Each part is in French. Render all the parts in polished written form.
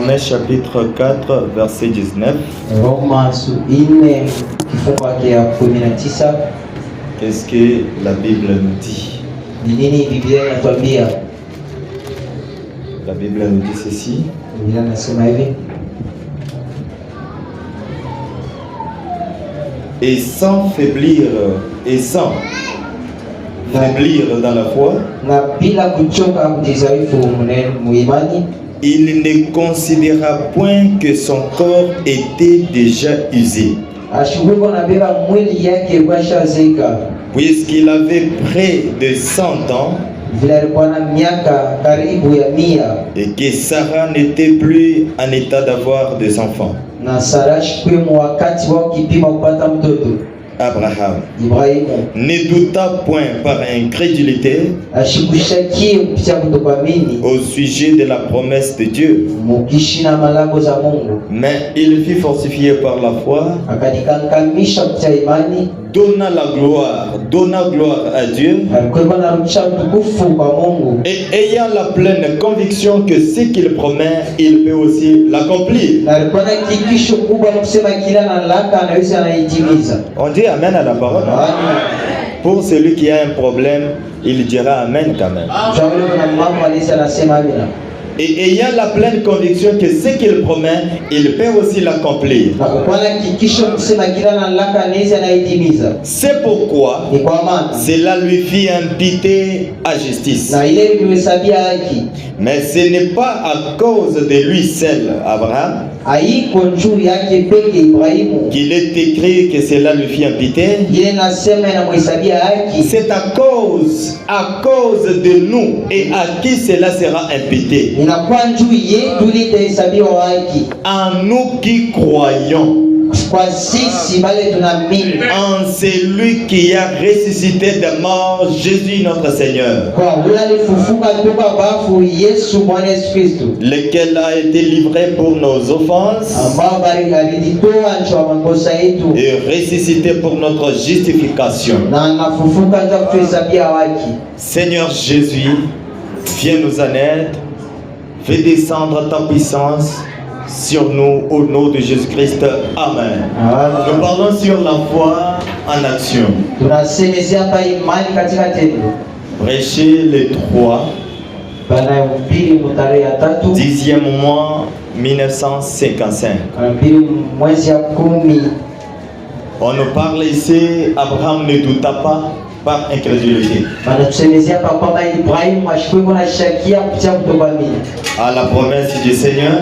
Romains chapitre 4 verset 19. Qu'est-ce que la Bible nous dit? La Bible nous dit ceci. Et sans faiblir dans la foi, il ne considéra point que son corps était déjà usé, puisqu'il avait près de 100 ans, et que Sarah n'était plus en état d'avoir des enfants. Abraham ne douta point par incrédulité au sujet de la promesse de Dieu, mais il fut fortifié par la foi, donna gloire à Dieu, et ayant la pleine conviction que ce qu'il promet, il peut aussi l'accomplir. On dit amen à la parole. Pour celui qui a un problème, il dira amen quand même. Et ayant la pleine conviction que ce qu'il promet, il peut aussi l'accomplir. C'est pourquoi cela lui fit impiter à justice. Mais ce n'est pas à cause de lui seul, Abraham, qu'il est écrit que cela lui fit impiter. C'est à cause de nous et à qui cela sera impité. En nous qui croyons en celui qui a ressuscité des morts, Jésus notre Seigneur, lequel a été livré pour nos offenses et ressuscité pour notre justification. Seigneur Jésus, viens nous en aide. Fais descendre ta puissance sur nous au nom de Jésus-Christ. Amen. Nous parlons sur la foi en action. Prêcher les 3. 10e mois 1955. On nous parle ici, Abraham ne douta pas par incrédulité à la promesse du Seigneur,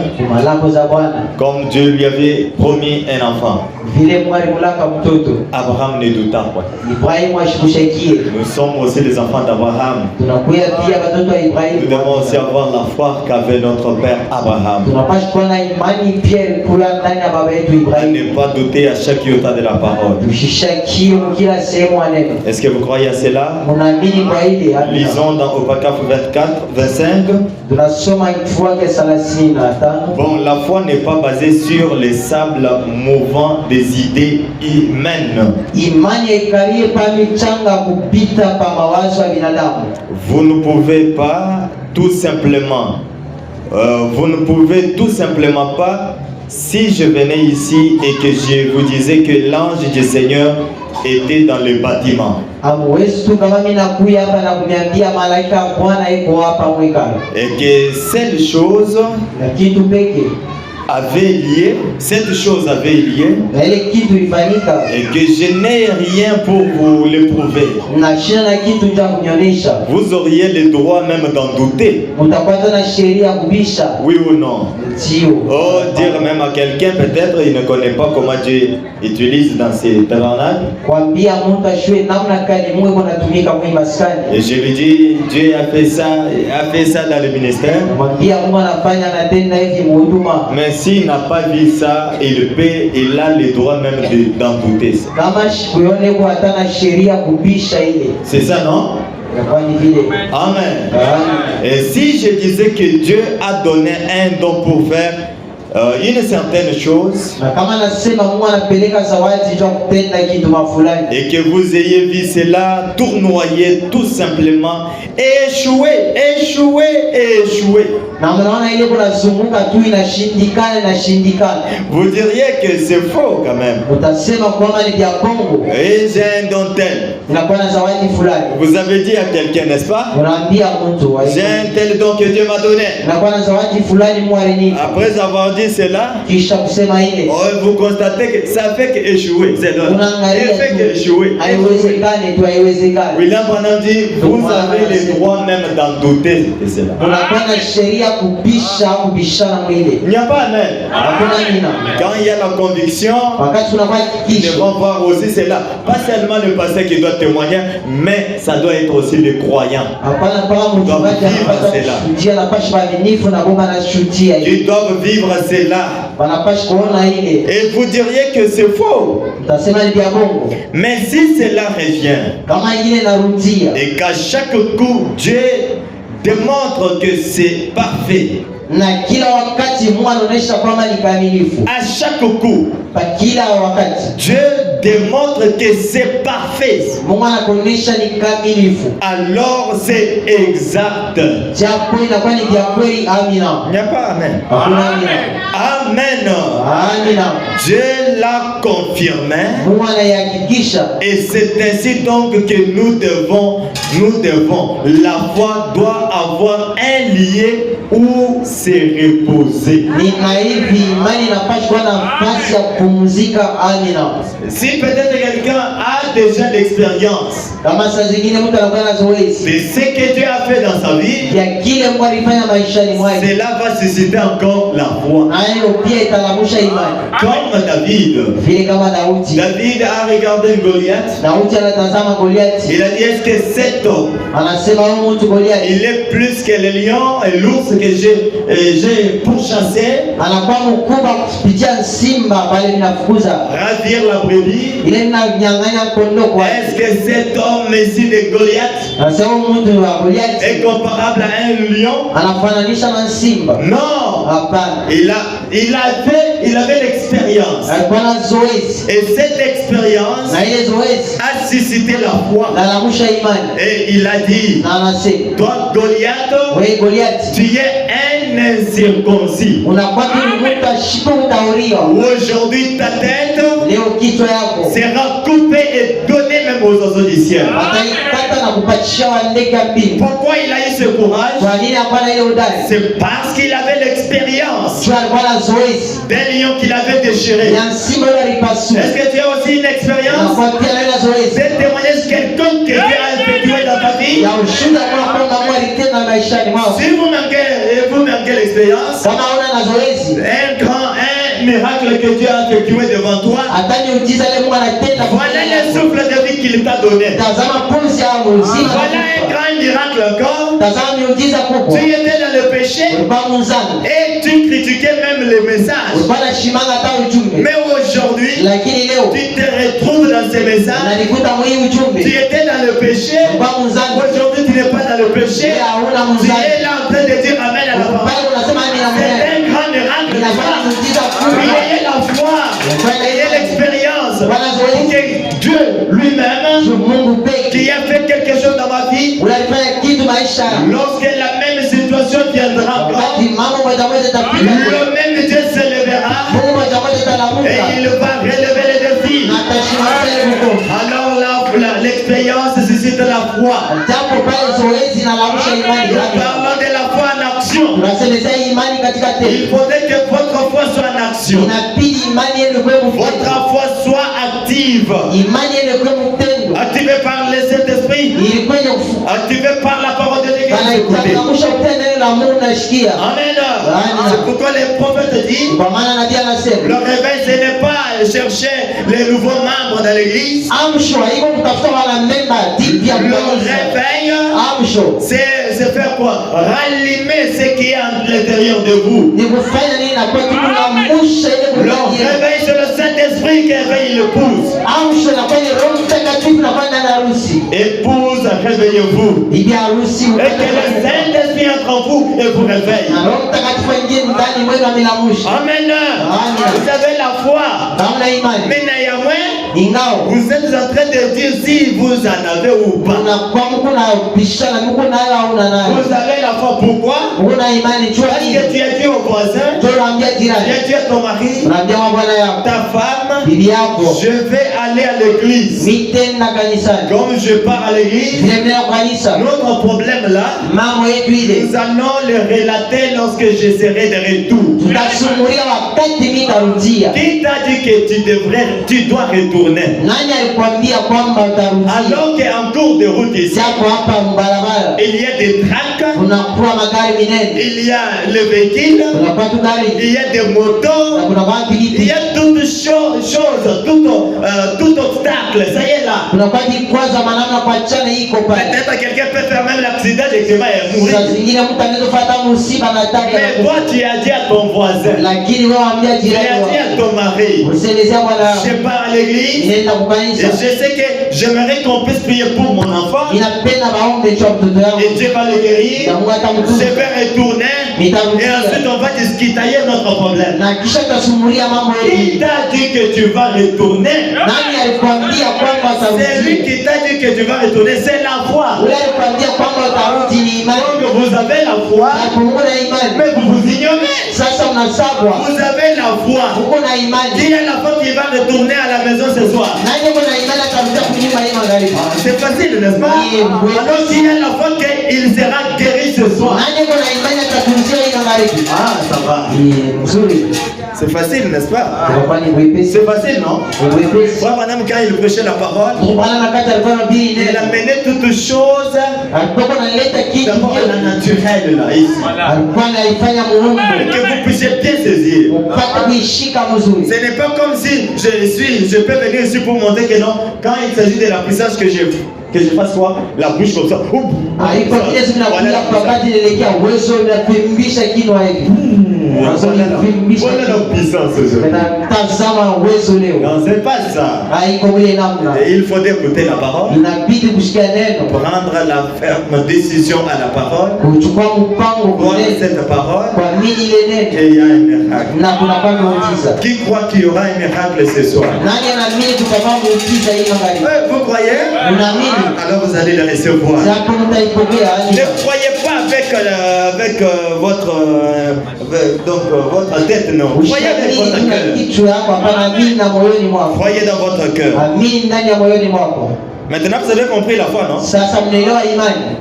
comme Dieu lui avait promis un enfant. Abraham ne douta pas. Nous sommes aussi les enfants d'Abraham. Nous devons aussi avoir la foi qu'avait notre père Abraham. À ne pas douter à chaque iota de la parole. Est-ce que vous croyez à cela? Lisons dans Opakaf 24, 25. Bon, la foi n'est pas basée sur les sables mouvants des idées humaines. Vous ne pouvez tout simplement pas, si je venais ici et que je vous disais que l'ange du Seigneur était dans le bâtiment, et que cette chose avait lié, et que je n'ai rien pour vous le prouver, vous auriez le droit même d'en douter. Oui ou non? Oh, dire même à quelqu'un, peut-être il ne connaît pas comment Dieu utilise dans ses tabernacles, et je lui dis, Dieu a fait ça dans le ministère. Mais s'il n'a pas vu ça, il a le droit même d'en douter. C'est ça, non? Amen. Et si je disais que Dieu a donné un don pour faire une certaine chose et que vous ayez vu cela tournoyer tout simplement et échouer. Vous diriez que c'est faux quand même. Et j'ai un don tel. Vous avez dit à quelqu'un, n'est-ce pas? J'ai un tel don que Dieu m'a donné. Après avoir dit cela, vous constatez que ça fait qu'échouer. C'est l'autre. Il fait qu'échouer. William Branham dit, vous avez le droit même d'en douter de cela. Il n'y a pas amen. Quand il y a la conviction, ils devront voir aussi cela. Pas seulement le pasteur qui doit témoigner, mais ça doit être aussi le croyant. Ils doivent vivre cela. Et vous diriez que c'est faux. Mais si cela revient et qu'à chaque coup Dieu démontre que c'est parfait, à chaque coup Dieu démontre que c'est parfait, alors c'est exact. Il n'y a pas amen. Amen. Dieu l'a confirmé. Et c'est ainsi donc que nous devons, la foi doit avoir un lieu où se reposer. Si peut-être quelqu'un a déjà l'expérience de ce que Dieu a fait dans sa vie, cela va susciter encore la foi. Comme David. David a regardé Goliath. Il a dit, est-ce que cet homme, il est plus que le lion et l'ours que j'ai pourchassé, ravir la brebis? Est-ce que cet homme ici de Goliath est comparable à un lion? Non. Il avait l'expérience. Et cette expérience a suscité la foi. Et il a dit, toi Goliath, tu es un incirconcis. Aujourd'hui ta tête sera coupée et donnée même aux oiseaux du ciel. Pourquoi il a eu ce courage? C'est parce qu'il avait l'expérience d'un lion qu'il avait déchiré. Est-ce que tu as aussi une expérience? C'est témoignage quelqu'un que Dieu a effectué dans ta vie. Si vous manquez l'expérience, un miracle que Dieu a effectué devant toi, voilà le souffle de vie qu'il t'a donné. Voilà un grand miracle encore. Tu étais dans le péché et tu critiquais même les messages. Mais aujourd'hui, tu te retrouves dans ces messages. Tu étais dans le péché. Aujourd'hui, tu n'es pas dans le péché. Tu es là en train de dire amen à la parole. C'est un grand miracle. Ayez la foi, ayez l'expérience. Pour que Dieu lui-même, qui a fait quelque chose dans ma vie, lorsque la même situation viendra encore, le même Dieu se lèvera et il va relever les défis. Alors l'expérience suscite la foi. Parlons de la foi en action. Il faudrait que votre foi soit en action. Votre foi soit active. Activée par le Saint-Esprit. Activée par la parole de l'Église. Amen. C'est pourquoi les prophètes disent, le réveil, ce n'est pas chercher les nouveaux membres de l'Église. Le réveil, c'est faire quoi? Rallumer ce qui est à l'intérieur de vous. Le réveil, c'est le Saint-Esprit qui réveille l'épouse. Épouse, réveillez-vous. Et que le Saint-Esprit entre en vous et vous réveille. Amen. Vous avez la foi. Mais vous êtes en train de dire si vous en avez ou pas. Vous avez la foi, pourquoi? Parce que tu as dit au voisin, tu as dit à ton mari, ta femme, je vais aller à l'église. Comme je pars à l'église, notre problème là, nous allons le relater lorsque je serai de retour. Qui t'a dit que tu dois retourner? Alors qu'en cours de route ici, il y a des tracts, il y a le véhicule, il y a des motos, il y a toutes choses, tout obstacle, ça y est là. Peut-être quelqu'un peut faire même l'accident et que va mourir. Mais toi tu as dit à ton voisin, tu as dit à ton mari, je pars à l'église et je sais que j'aimerais qu'on puisse prier pour mon enfant et Dieu va le guérir. Je vais retourner et ensuite on va discuter notre problème. Qui t'a dit que tu vas retourner? C'est lui qui t'a dit que tu vas retourner, c'est la foi. Donc vous avez la foi, mais vous vous ignorez. Vous avez la foi. Qui est la foi qui va retourner à la maison ce soir? C'est facile, n'est-ce pas? Alors qui est la foi qu'il sera guéri ce soir? Ah, ça va. C'est facile, n'est-ce pas? C'est facile, non? Moi, madame, quand il prêchait la parole, il a mené toutes choses d'abord la naturelle là, ici. Que vous puissiez bien saisir. Ce n'est pas comme si je peux venir ici pour montrer que non, quand il s'agit de la puissance que je fasse quoi? La bouche comme ça. Voilà la puissance. Non, c'est pas ça. Et il faut écouter la parole, prendre la ferme décision à la parole, croire cette parole, et il y a un miracle. Qui croit qu'il y aura un miracle ce soir? Vous croyez? Alors vous allez le recevoir. Ne croyez pas avec votre tête, non. Croyez avec votre cœur. Croyez dans votre cœur. Maintenant vous avez compris la foi, non?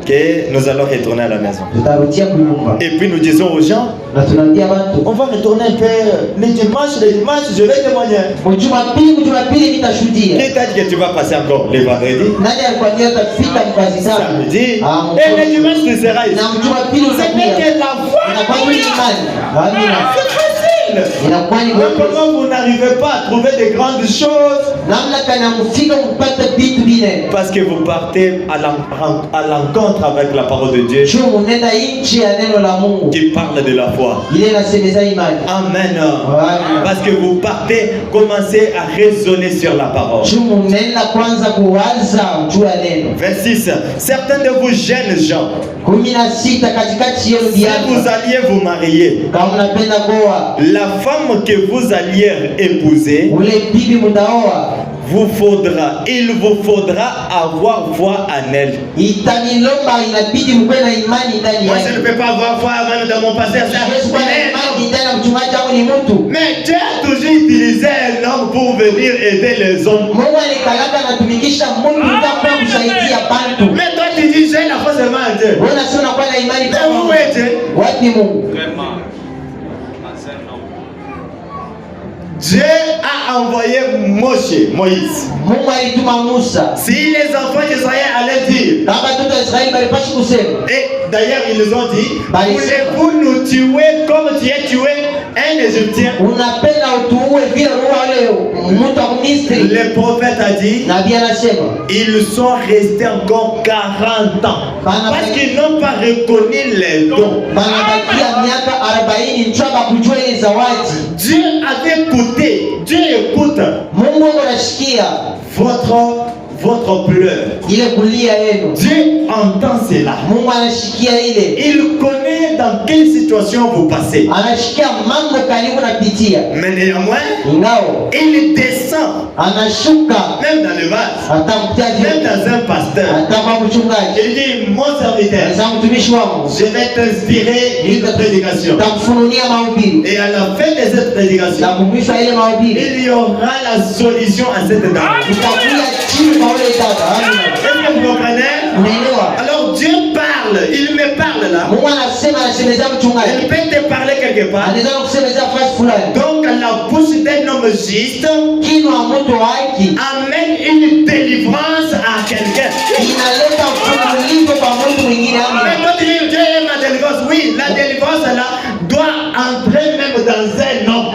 Que nous allons retourner à la maison. Et puis nous disons aux gens, on va retourner un peu les dimanches, je vais témoigner. Qui t'a dit que tu vas passer encore les vendredis, samedi, et les dimanches tu seras ici? C'est que la foi. C'est facile. Comment vous n'arrivez pas à trouver de grandes choses? Parce que vous partez à l'encontre avec la parole de Dieu qui parle de la foi. Amen. Parce que vous partez, commencez à raisonner sur la parole. Verset 6. Certains de vous jeunes gens, si vous alliez vous marier, la femme que vous alliez épouser, il vous faudra avoir foi en elle. Moi je ne peux pas avoir foi même dans mon passé. Mais Dieu a toujours utilisé un homme pour venir aider les hommes. Mais toi tu dis j'ai la foi seulement en Dieu. Mais où est Dieu? Dieu a envoyé Moïse. Si les enfants d'Israël allaient dire, et d'ailleurs ils nous ont dit, voulez-vous nous tuer comme tu es tué un Égyptien? Le prophète a dit, ils sont restés encore 40 ans parce qu'ils n'ont pas reconnu les dons. Dieu avait écouté, Dieu écoute votre pleur. Dieu entend cela. Il connaît savez dans quelle situation vous passez. Mais néanmoins, il descend. Même dans le vase. Même dans un pasteur. Il dit, mon serviteur, je vais t'inspirer une prédication. Et à la fin de cette prédication, il y aura la solution à cette dame. Est-ce que vous comprenez? Alors Dieu parle, il me parle là. Il peut te parler quelque part. Donc la bouche d'un homme juste amène une délivrance à quelqu'un. Mais toi tu dis Dieu aime la délivrance. Oui, la délivrance là doit entrer même dans un homme.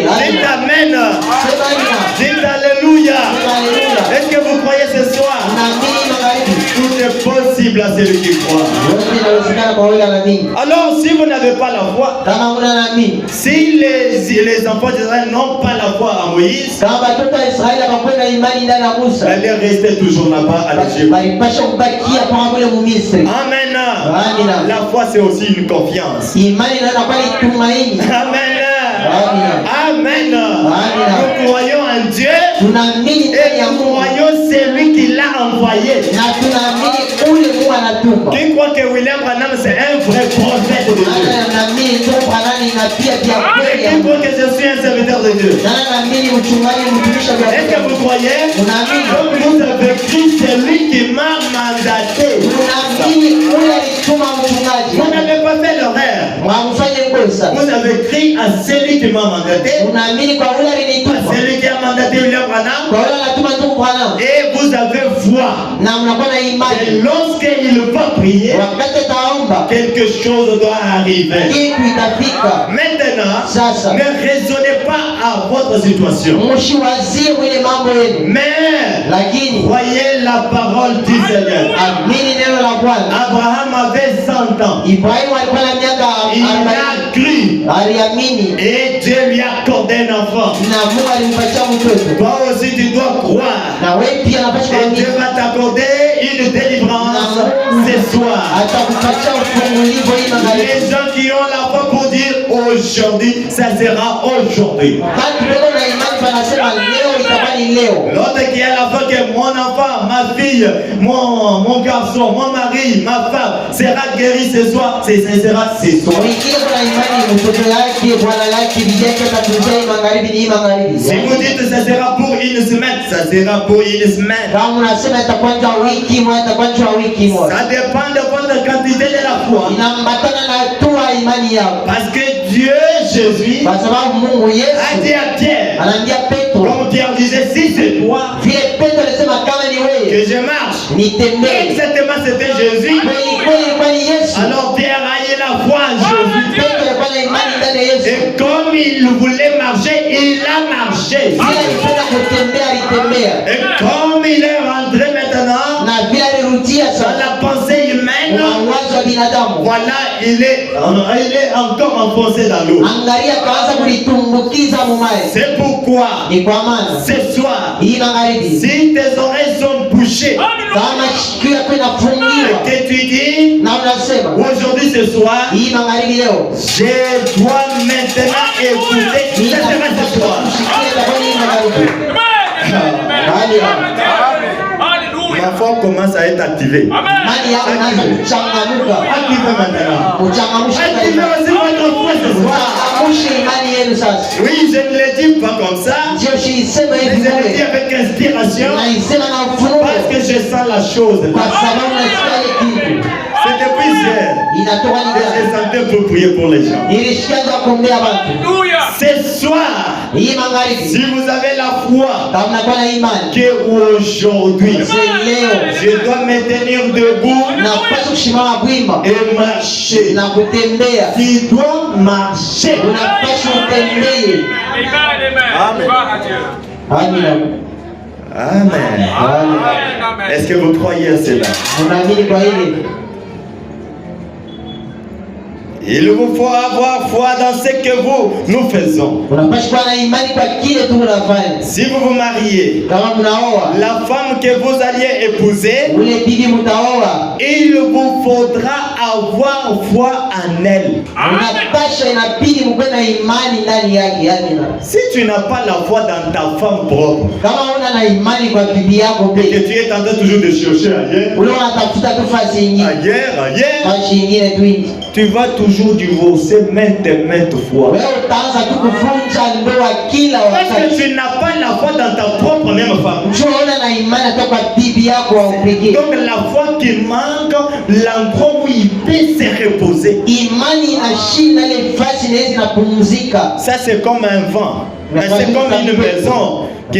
Dites amen. Dites alléluia. Est-ce que vous croyez ce soir? Tout est possible à celui qui croit. Alors si vous n'avez pas la foi, si les enfants d'Israël n'ont pas la foi à Moïse, allez rester toujours là-bas à l'Égypte. Amen. La foi c'est aussi une confiance. Amen. Amen. Nous croyons en Dieu et nous croyons celui qui l'a envoyé. Qui croit que William Branham c'est un vrai prophète de Dieu? Et qui croit que je suis un serviteur de Dieu? Est-ce que vous croyez? Donc vous avez écrit celui qui m'a mandaté. Vous n'avez pas fait l'erreur. Vous avez écrit à celui qui m'a mandaté, à celui qui a mandaté William Branham, et vous avez foi. Et lorsqu'il va prier, quelque chose doit arriver. Maintenant, ne raisonnez pas à votre situation, mais voyez la parole du Seigneur. Abraham avait 100 ans. Il a cru et Dieu lui a accordé un enfant. Toi aussi tu dois croire et Dieu va t'accorder une délivrance ce soir. Les gens qui ont la foi pour dire aujourd'hui, ça sera aujourd'hui. L'autre qui a la foi que mon enfant, ma fille, mon garçon, mon mari, ma femme sera guéri ce soir, ce sera ce soir. Si vous dites que ça sera pour une semaine, ça sera pour une semaine. Ça dépend de votre quantité de la foi. Parce que Dieu, Jésus, a dit à Pierre, comme Pierre disait, si c'est toi que je marche, exactement c'était Jésus. Alors Pierre a eu la foi en Jésus. Et comme il voulait marcher, il a marché. Et comme il est rentré maintenant dans la pensée humaine, voilà, il est encore enfoncé dans l'eau. C'est pourquoi ce soir, si tes oreilles sont bouchées, que tu dis aujourd'hui ce soir, je dois maintenant écouter, ça sera ce soir. Ma foi commence à être activée. Activez maintenant. Activez aussi votre foi ce soir. Oui, je ne le dis pas comme ça. Je le dis avec inspiration. Parce que je sens la chose. C'est depuis hier. Je sentais pour prier pour les gens. Ce soir, si vous avez la foi qu'aujourd'hui, je dois me tenir debout et marcher. Tu dois marcher. Amen. Amen. Est-ce que vous croyez à cela? Il vous faut avoir foi dans ce que nous faisons. Si vous vous mariez, la femme que vous alliez épouser, il vous faudra avoir foi en elle. Si tu n'as pas la foi dans ta femme propre, et que tu es en train toujours de chercher ailleurs, tu vas toujours divorcer maintes et maintes fois. Parce que tu n'as pas la foi dans ta propre même femme. Donc la foi qui manque, l'endroit où il peut se reposer. Ça c'est comme un vent. C'est comme une maison qui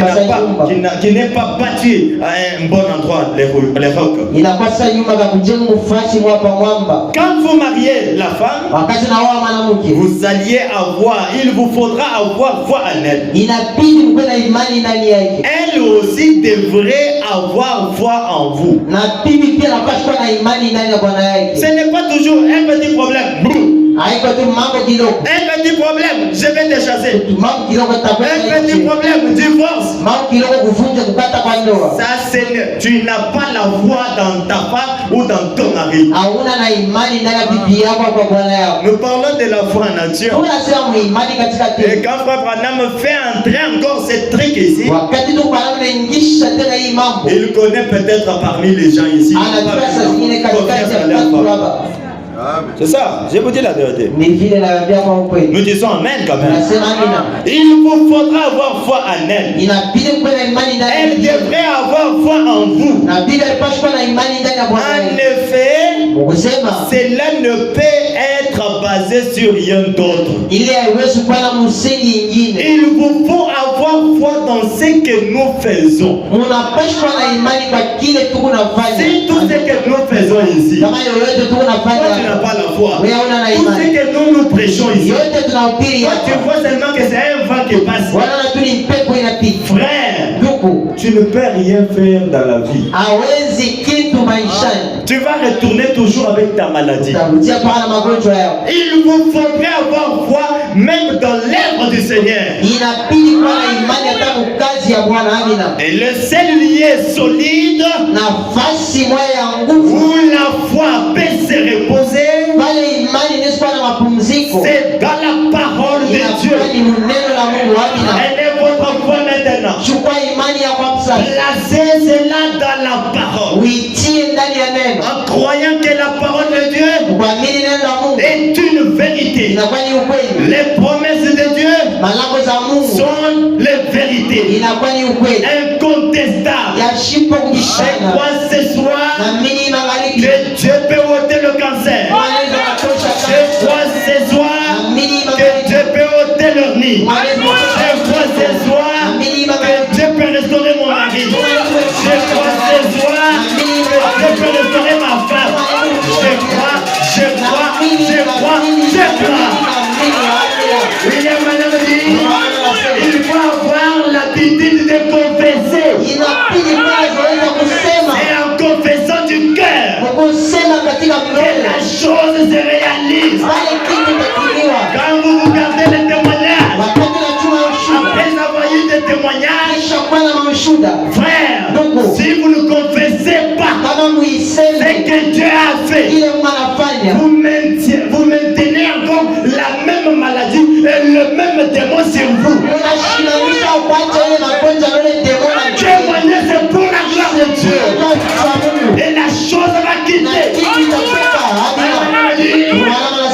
n'est pas bâtie à un bon endroit, les rocs. Quand vous mariez la femme, vous alliez avoir, il vous faudra avoir foi en elle. Elle aussi devrait avoir foi en vous. Ce n'est pas toujours un petit problème. Un petit problème, je vais te chasser. Un petit problème, divorce. Ça, c'est, tu n'as pas la foi dans ta femme ou dans ton mari. Nous parlons de la foi en Dieu. Et quand Frère Branham fait entrer encore ce truc ici, il connaît peut-être parmi les gens ici. C'est ça, je vous dis la vérité. Nous disons amen quand même. Il vous faudra avoir foi en elle. Elle devrait avoir foi en vous. En effet, cela ne peut être basé sur rien d'autre. Il vous faut avoir foi dans ce que nous faisons. C'est tout ce que nous faisons ici. Tu n'as pas la foi. Tout ce que nous prêchons ici, tu vois seulement que c'est un vent qui passe. Frère, tu ne peux rien faire dans la vie. Tu vas retourner toujours avec ta maladie. Il vous faudrait avoir foi même dans l'œuvre du Seigneur. Et le seul lieu solide où la foi peut se reposer, c'est dans la parole de Dieu. Elle est votre foi maintenant. Placez cela dans la parole. En croyant que la parole de Dieu est une vérité. Les promesses de Dieu sont les vérités incontestables. Je crois ce soir que Dieu peut ôter le cancer. Je crois ce soir que Dieu peut ôter le nid. Je crois ce soir que Dieu peut restaurer mon mari. Je crois ce soir que Dieu peut restaurer ma femme. Je crois. William Branham dit, il faut avoir l'habitude de confesser. Et en confessant du cœur que la chose se réalise. Quand vous regardez les témoignages, après avoir eu des témoignages, frère, si vous ne confessez pas ce que Dieu a fait, vous maintenez encore la même maladie et le même démon sur vous. Témoigner, c'est pour la gloire de Dieu. Et la chose va quitter.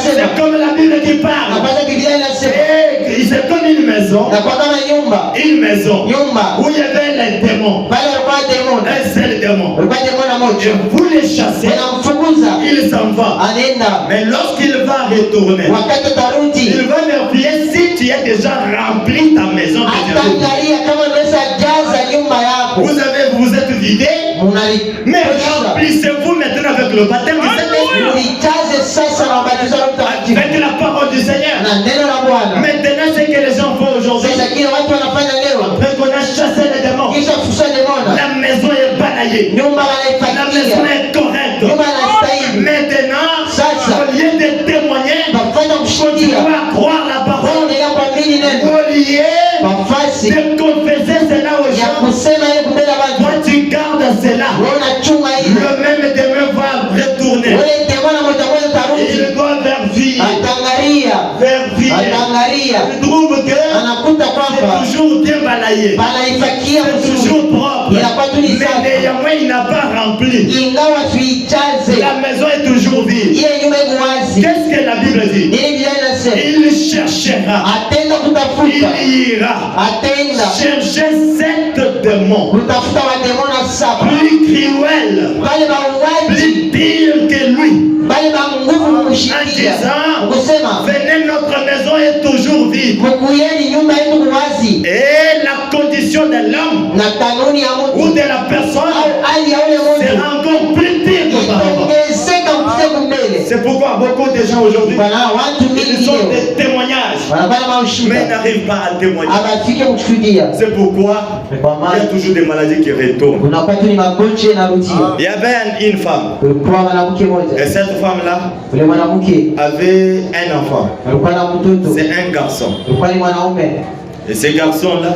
C'est comme la Bible qui parle. C'est comme une maison. Une maison où il y avait les démons. Un seul démon. Et vous les chassez, il s'en va. Mais lorsqu'il va retourner, il va vérifier si tu as déjà rempli ta maison. Vous êtes vidé, mais remplissez-vous maintenant avec le baptême du Seigneur. Avec la parole du Seigneur. Maintenant, ce que les gens font aujourd'hui, après qu'on a chassé les démons, la maison est balayée, la maison est correcte. Maintenant, au lieu de témoigner, lieu de confesser cela aux gens, toi tu gardes cela. Le même démon va retourner. Il doit vérifier. Il trouve que c'est toujours bien balayé. C'est toujours propre. Mais néanmoins, il n'a pas rempli. La maison est toujours vide. Qu'est-ce que la Bible dit? Il cherchera. Il ira chercher 7 démons plus cruels, plus pires que lui. En disant, venez, notre maison est toujours vide. Et la condition de l'homme ou de la personne sera encore plus pire qu'auparavant. C'est pourquoi beaucoup de gens aujourd'hui, ils ont des témoignages, mais ils n'arrivent pas à témoigner. C'est pourquoi il y a toujours des maladies qui retournent. Il y avait une femme, et cette femme-là avait un enfant. C'est un garçon. Et ce garçon-là,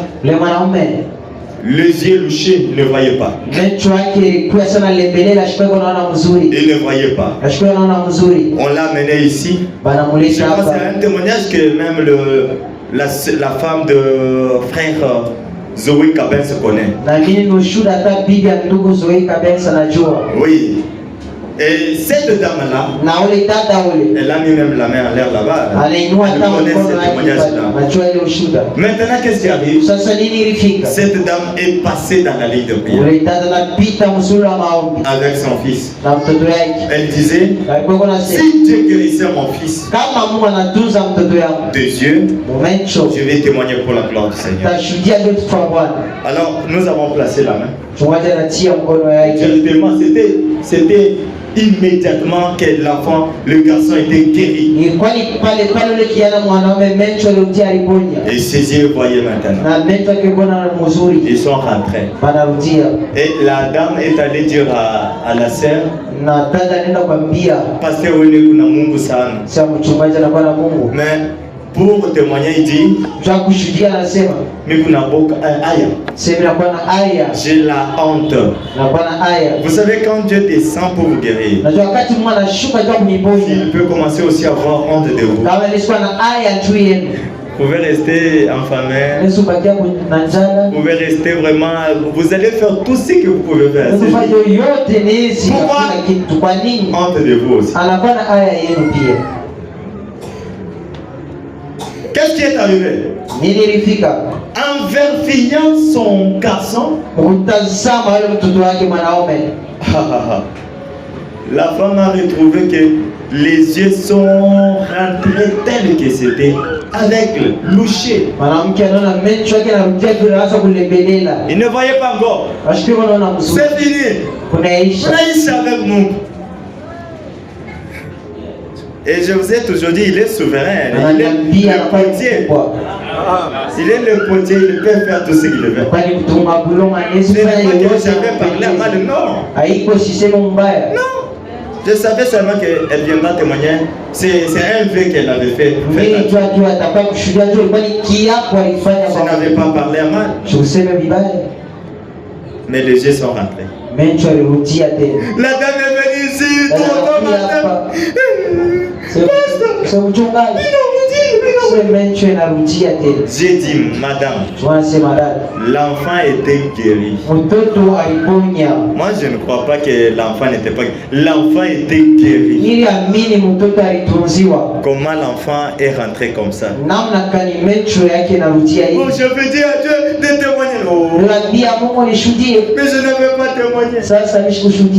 les yeux louchés ne voyaient pas. Il ne voyait pas. On l'a amené ici. Je pense que c'est un témoignage que même la femme de frère Zoé Kabel se connaît. Oui. Et cette dame-là, elle a mis même la main en l'air là-bas. Elle connaît ce témoignage-là. Maintenant, qu'est-ce qui arrive? Cette dame est passée dans la ligne de prière avec son fils. Elle disait, si Dieu guérissait mon fils de yeux, je vais témoigner pour la gloire du Seigneur. Alors, nous avons placé la main. Directement, c'était immédiatement que l'enfant, le garçon était guéri. Et ses yeux voyaient maintenant. Ils sont rentrés. Et la dame est allée dire à la sœur, Pasteur, mais pour témoigner, il dit, mais j'ai la honte. Vous savez, quand Dieu descend pour vous guérir, il peut commencer aussi à avoir honte de vous. Vous pouvez rester enfamé. Vous pouvez rester vraiment. Vous allez faire tout ce que vous pouvez faire. Pourquoi? Honte de vous aussi. Qu'est-ce qui est arrivé? En vérifiant son garçon, la femme a retrouvé que les yeux sont rentrés tels que c'était aveugle, louché. Il ne voyait pas encore. C'est fini. Naïs avec nous. Et je vous ai toujours dit, il est souverain, il est le potier. Il est le potier, il peut faire tout ce qu'il veut. C'est vrai que j'avais parlé à mal, non. Non. Je savais seulement qu'elle viendra témoigner. C'est un vœu qu'elle avait fait. Je n'avais pas parlé à mal. Mais les yeux sont rentrés. La dame est venue ici, j'ai dit, madame, l'enfant était guéri. Moi, je ne crois pas que l'enfant n'était pas guéri. L'enfant était guéri. Comment l'enfant est rentré comme ça? Oh, je veux dire à Dieu de témoigner. Mais je ne veux pas témoigner.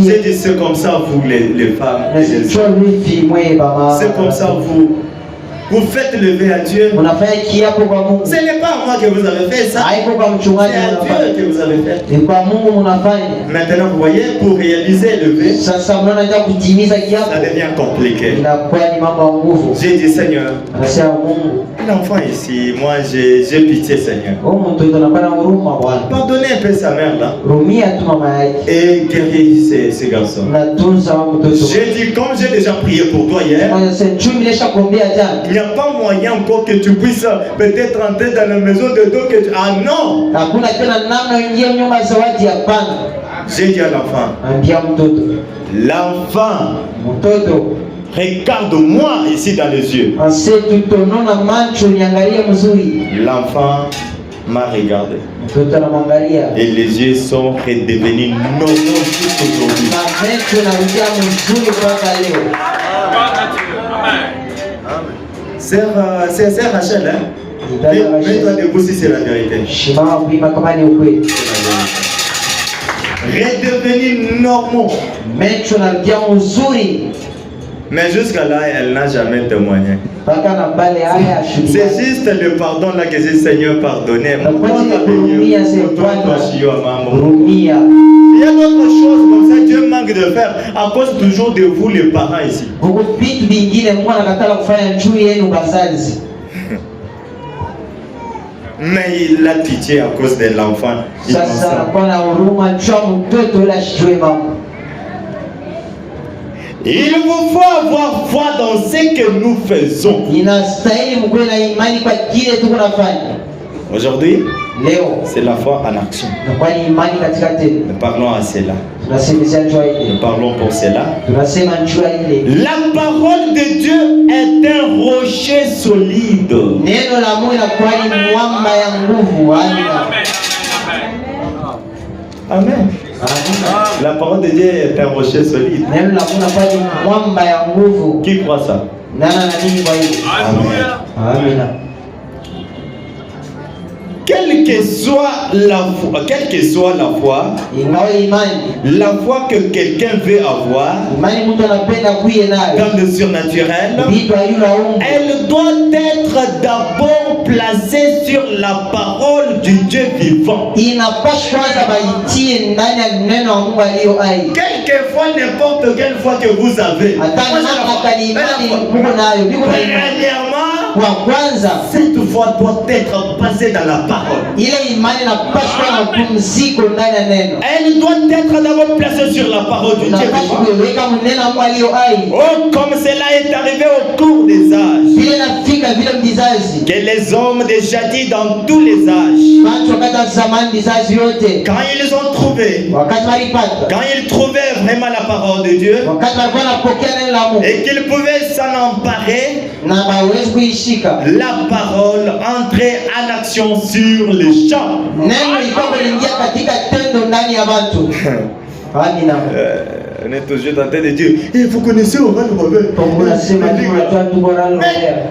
J'ai dit, c'est comme ça, vous les femmes. C'est comme ça, vous faites lever à Dieu. Ce n'est pas à moi que vous avez fait ça. C'est à Dieu que vous avez fait. Maintenant, vous voyez, pour réaliser le vœu, ça devient compliqué. J'ai dit, Seigneur, l'enfant ici, moi j'ai pitié, Seigneur. Pardonnez un peu sa mère là. Et guéris ces garçons. J'ai dit, comme j'ai déjà prié pour toi hier, n'y a pas moyen encore que tu puisses peut-être entrer dans la maison de Dieu que tu... Ah non! J'ai dit à l'enfant. L'enfant. Regarde-moi ici dans les yeux. L'enfant m'a regardé. Et les yeux sont redevenus normaux jusqu'aujourd'hui. C'est Rachel, hein? Mets-toi debout si c'est la vérité. Redevenus normaux. Mais jusqu'à là, elle n'a jamais témoigné. C'est juste le pardon là que j'ai Seigneur pardonné. Il y a d'autres choses comme ça, Dieu manque de faire à cause toujours de vous les parents ici. Mais il a pitié à cause de l'enfant. Il vous faut avoir foi dans ce que nous faisons. Aujourd'hui, c'est la foi en action. Nous parlons à cela. Nous parlons pour cela. La parole de Dieu est un rocher solide. Amen. La parole de Dieu est un rocher solide. Qui croit ça? Amen. Quelle que soit la foi, la foi que quelqu'un veut avoir dans le surnaturel, elle doit être d'abord placée sur la parole du Dieu vivant. Quelquefois, n'importe quelle foi que vous avez, cette foi doit être passée dans la parole. Elle doit être d'abord placée sur la parole du Dieu vivant. Oh, comme cela est arrivé au cours des âges, que les hommes déjà dit dans tous les âges, quand ils ont trouvé, quand ils trouvaient vraiment la parole de Dieu et qu'ils pouvaient s'en emparer, la parole entrait en action sur les champs. On est toujours en train de dire, vous connaissez Oral Robert. Mais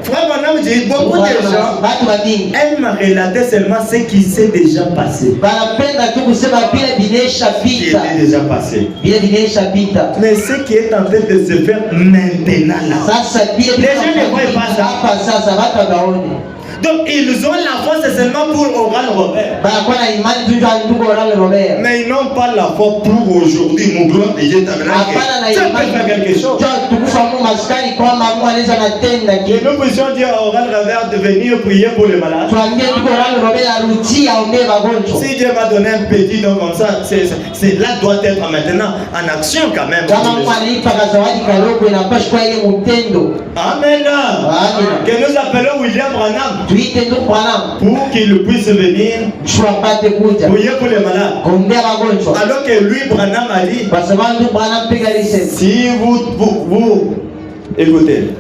frère Bonhomme, j'ai beaucoup de gens aiment relater seulement ce qui s'est déjà passé. Qui était déjà passé. Mais ce qui est en train de se faire maintenant là, les gens ne voient pas ça. Donc ils ont la foi, c'est seulement pour Oral Robert. Mais ils n'ont pas la foi pour aujourd'hui. Mon gloire de Dieu tu peux faire quelque chose. Et nous puissions dire à Oral Robert de venir prier pour les malades. Si Dieu m'a donné un petit don comme ça, là doit être maintenant en action quand même. Amen. Que nous appelons William Branham pour qu'il puisse venir prier pour les malades. Alors que lui, Branham a dit, si vous écoutez,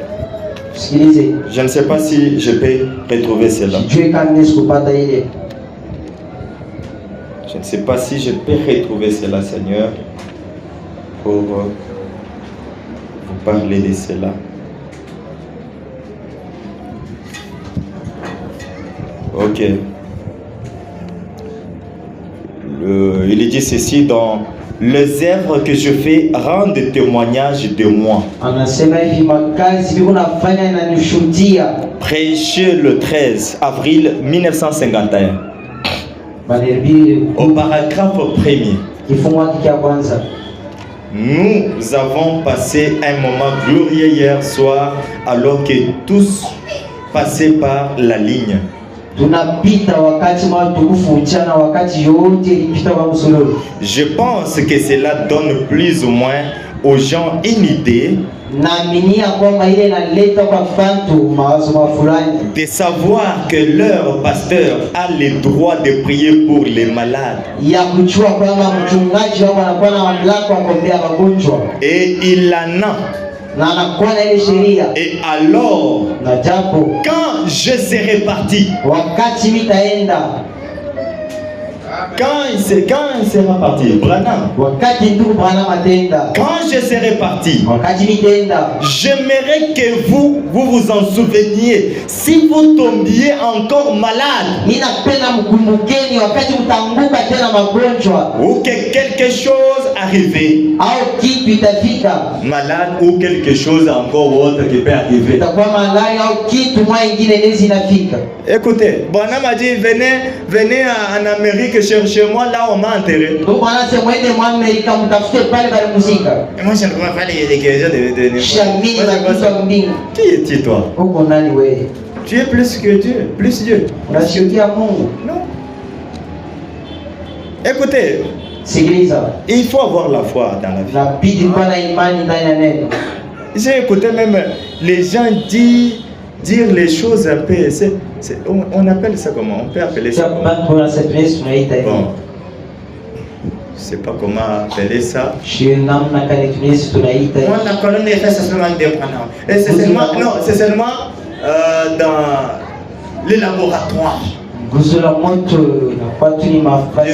je ne sais pas si je peux retrouver cela. Je ne sais pas si je peux retrouver cela, Seigneur, pour vous parler de cela. Ok. Il dit ceci dans les œuvres que je fais rendent témoignage de moi. Prêché le 13 avril 1951. Au paragraphe 1er. Nous avons passé un moment glorieux hier soir alors que tous passaient par la ligne. Je pense que cela donne plus ou moins aux gens une idée de savoir que leur pasteur a le droit de prier pour les malades. Et il en a. Et alors, quand je serai parti, quand il sera parti, Branham, quand je serai parti, j'aimerais que vous vous en souveniez. Si vous tombiez encore malade, ou que quelque chose arrivait, malade ou quelque chose encore autre qui peut arriver. Écoutez, Branham a dit venez en Amérique, cherchez-moi, là on m'a enterré. Et moi je ne vois pas les questions de qui es-tu toi? Tu es plus que Dieu, plus Dieu. Non. Écoutez, il faut avoir la foi dans la vie. J'ai écouté même les gens dire les choses un peu. On appelle ça comment? On peut appeler ça comment? Bon, je ne sais pas comment appeler ça. La colonne est faite seulement indépendante. Et c'est seulement dans les laboratoires. Je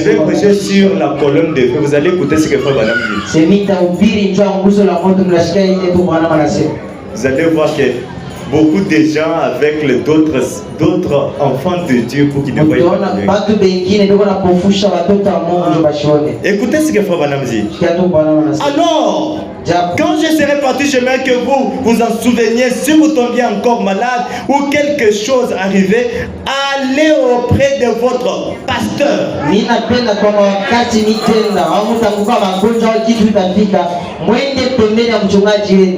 vais prêcher sur la colonne de feu. Vous allez écouter ce que Frère Branham dit. Vous allez voir que beaucoup de gens avec d'autres enfants de Dieu pour qu'ils ne voient pas. Écoutez ce que Frère Branham dit. Alors, quand je serai parti, j'aimerais que vous vous en souveniez. Si vous tombiez encore malade ou quelque chose arrivait, allez auprès de votre pasteur.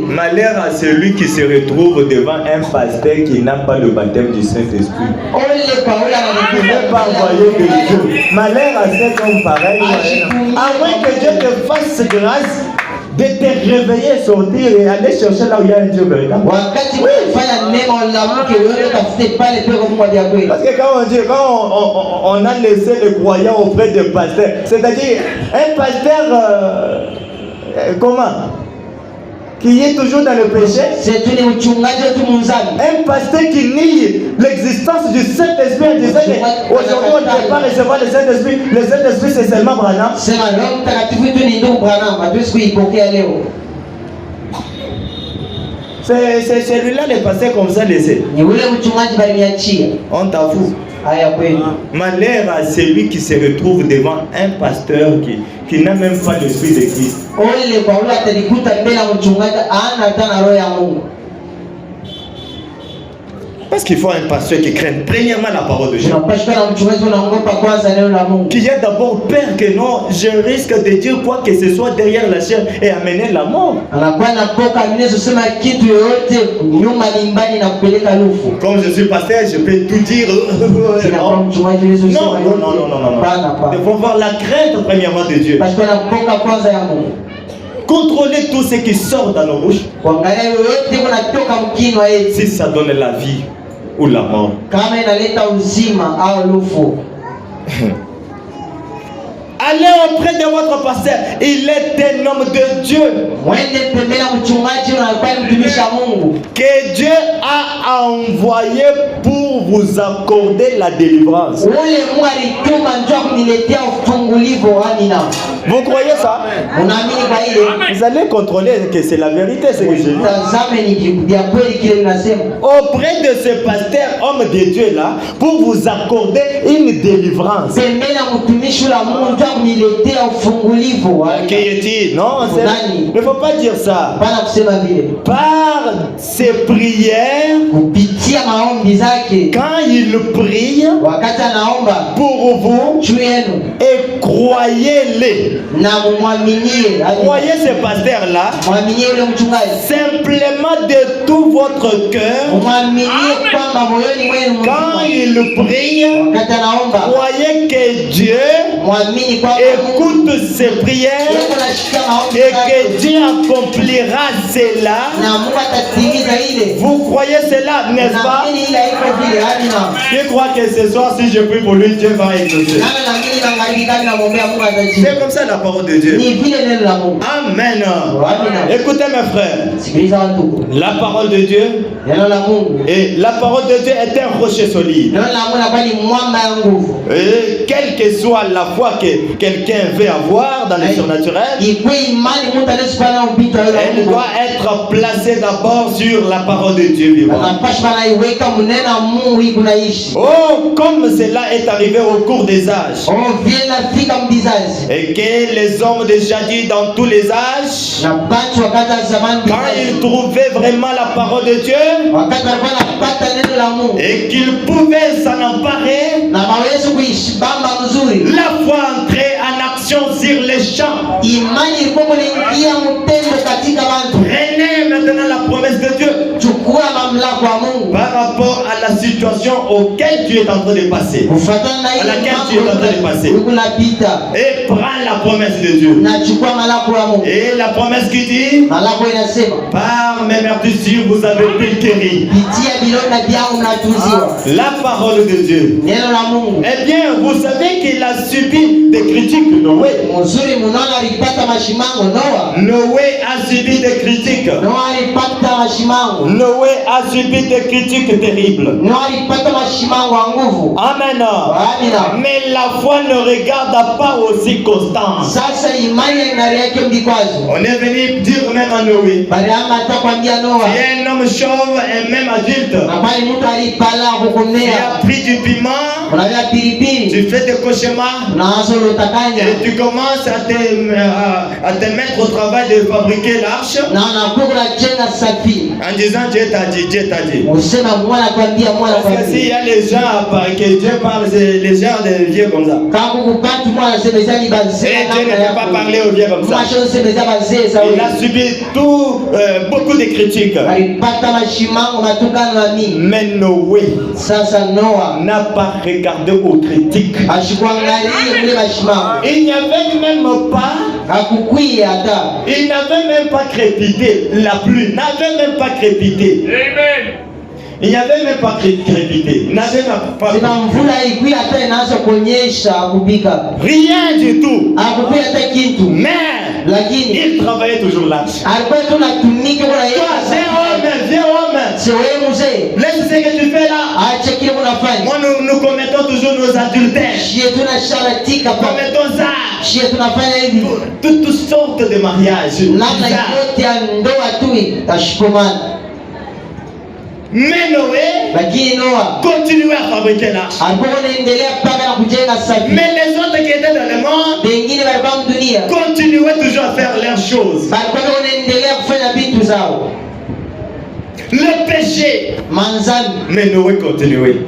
Malheur à celui qui se retrouve devant un pasteur qui n'a pas le baptême du Saint-Esprit. Il n'est pas envoyé de Dieu. Malheur à cet homme pareil. À moins que Dieu te fasse grâce de te réveiller, sortir et aller chercher là où il y a un Dieu véritable. Parce que quand on a laissé les croyants auprès des pasteurs, c'est-à-dire un pasteur, comment? Qui est toujours dans le péché. Un pasteur qui nie l'existence du Saint-Esprit en disant aujourd'hui on ne peut pas recevoir le Saint-Esprit. Le Saint-Esprit c'est seulement Branham. C'est celui-là le pasteur comme ça laissé. On t'avoue. Malheur à celui qui se retrouve devant un pasteur qui n'a même pas l'esprit de Christ. Parce qu'il faut un pasteur qui craigne premièrement la parole de Dieu. Qui a d'abord peur que non, je risque de dire quoi que ce soit derrière la chair et amener la mort. Comme je suis pasteur, je peux tout dire. Non. Il faut avoir la crainte premièrement de Dieu. Contrôler tout ce qui sort dans nos bouches. Si ça donne la vie ou la mort. Allez auprès de votre pasteur. Il est un homme de Dieu. Que Dieu a envoyé pour vous accorder la délivrance. Vous croyez ça? Vous allez contrôler que c'est la vérité ce que je dis. Auprès de ce pasteur, homme de Dieu là, pour vous accorder une délivrance. Non, il ne faut pas dire ça. Par ses prières, quand il prie pour vous et croyez-les. Croyez ce pasteur-là simplement de tout votre cœur. Quand il prie, croyez que Dieu écoute ses prières et que Dieu accomplira cela. Vous croyez cela, n'est-ce pas? Je crois que ce soir, si je prie pour lui, Dieu va exaucer. C'est comme ça la parole de Dieu. Amen. Écoutez mes frères, la parole de Dieu, et la parole de Dieu est un rocher solide. Et quelle que soit la foi que quelqu'un veut avoir dans le surnaturel, elle doit être placée d'abord sur la parole de Dieu vivant. Oh, comme cela est arrivé au cours des âges, et que les hommes de jadis dans tous les âges, quand ils trouvaient vraiment la parole de Dieu et qu'ils pouvaient s'en emparer, la foi entrait en action sur les champs. Prenez maintenant la promesse de Dieu par rapport à la situation auquel tu es en train de passer, à laquelle tu es en train de passer, et prends la promesse de Dieu. Et la promesse qui dit, par mes meurtrissures vous avez été guéris. La parole de Dieu. Eh bien, vous savez qu'il a subi des critiques, Noé. Noé a subi des critiques. Noé a subi des critiques terribles. Amen. Mais la foi ne regarde pas aux circonstances. On est venu dire même à Noé, tu es un homme chauve et même adulte. Tu as pris du piment, tu fais des cauchemars et tu commences à te mettre au travail de fabriquer l'arche en disant Dieu t'a dit, Dieu t'a dit. Parce que s'il y a les gens que Dieu parle, c'est les gens des vieux comme ça. Et Dieu ne peut pas parler aux vieux comme ça. Il a subi beaucoup de critiques. Mais Noé n'a pas regardé aux critiques. Il n'y avait même pas, il n'avait même pas crépité. La pluie n'avait même pas crépité. Amen. Il n'y avait même pas crépité. Il n'avait même pas. Rien du tout. Mais il travaillait toujours là. Toi, viens homme. Laisse ce que tu fais là. Moi, nous commettons toujours nos adultères. Commettons ça. Toutes sortes de mariages. Mais Noé continuait à fabriquer l'arche. Mais les autres qui étaient dans le monde continuaient toujours à faire leurs choses. Le péché. Mais Noé continuait à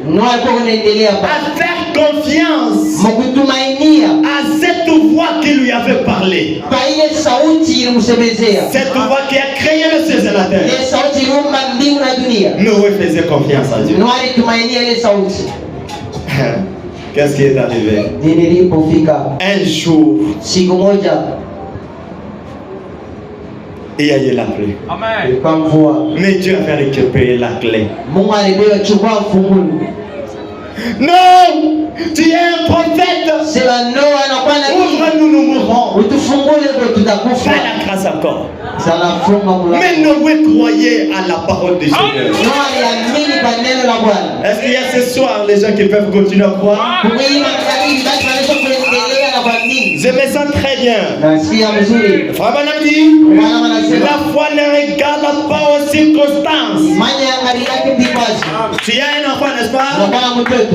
faire confiance à cette voix qui lui avait parlé. Cette voix qui a créé le ciel et la terre. Noé faisait confiance à Dieu. Qu'est-ce qui est arrivé? Un jour, il y a eu la pluie. Amen. Mais Dieu avait récupéré la clé. Non, tu es un prophète. Ouvre-nous, nous mourrons. Fais la grâce encore. Mais Noé croyait à la parole du Seigneur. Est-ce qu'il y a ce soir les gens qui peuvent continuer à croire? Je me sens très bien. Frère Branham dit, la foi ne regarde pas aux circonstances. Tu as un enfant, n'est-ce pas?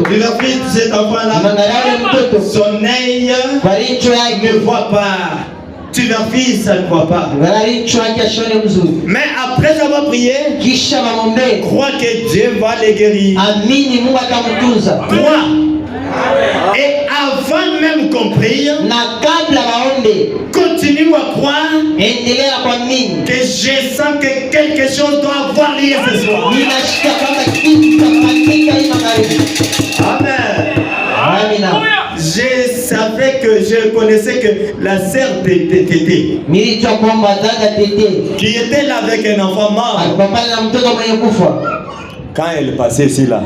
Tu vas prier cet enfant-là. Son œil ne voit pas. Tu leur fils, ça ne voit pas. Mais après avoir prié, crois que Dieu va les guérir. Crois. Et avant même qu'on prie, continue à croire que je sens que quelque chose doit avoir lieu ce soir. Amen. Je savais que je connaissais que la sœur de Tété, qui était là avec un enfant mort, quand elle passait ici là,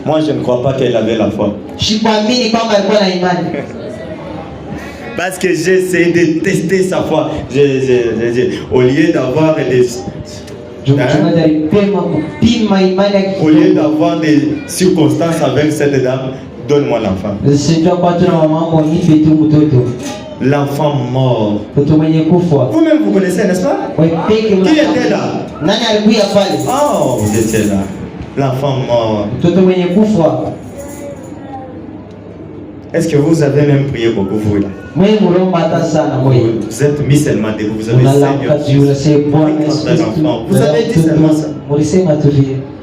moi je ne crois pas qu'elle avait la foi. Parce que j'ai essayé de tester sa foi. Au lieu d'avoir au lieu d'avoir des circonstances avec cette dame, donne-moi l'enfant. L'enfant mort. Vous-même vous connaissez, n'est-ce pas? Qui était là? Oh, vous étiez là. L'enfant mort. Est-ce que vous avez même prié beaucoup vous là? Vous êtes mis seulement debout, vous avez Seigneur. Vous avez dit seulement ça.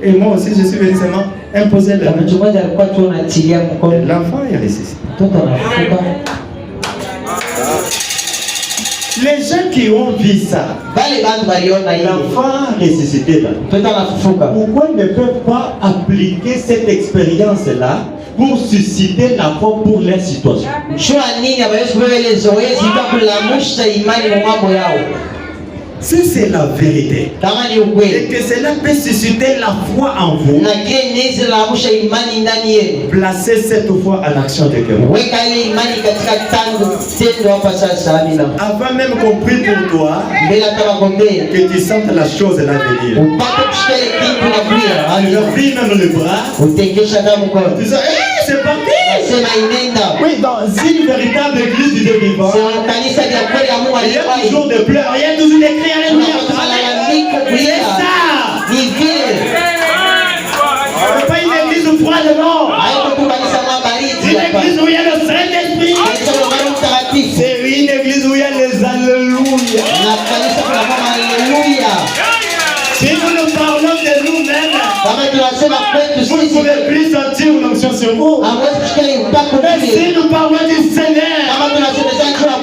Et moi aussi je suis venu seulement imposer la main. L'enfant est ressuscité. Les gens qui ont vu ça, l'enfant ressuscité là, pourquoi ils ne peuvent pas appliquer cette expérience-là pour susciter la foi pour leur situation? Si c'est la vérité et que cela peut susciter la foi en vous, placez cette foi à l'action de cœur. Avant même qu'on prie pour toi, que tu sentes la chose là venir. Tu leur pries même le bras. Tu dis, c'est parti. Oui, dans une véritable église du Dieu vivant, il y a toujours des pleurs, il y a toujours des cris. Alléluia. C'est ça. C'est pas une église froidement. C'est une église où il y a le Saint-Esprit. C'est une église où il y a les alléluia. Si nous nous parlons de nous-mêmes, vous ne pouvez plus sentir une onction sur vous. Mais si nous parlons du Seigneur,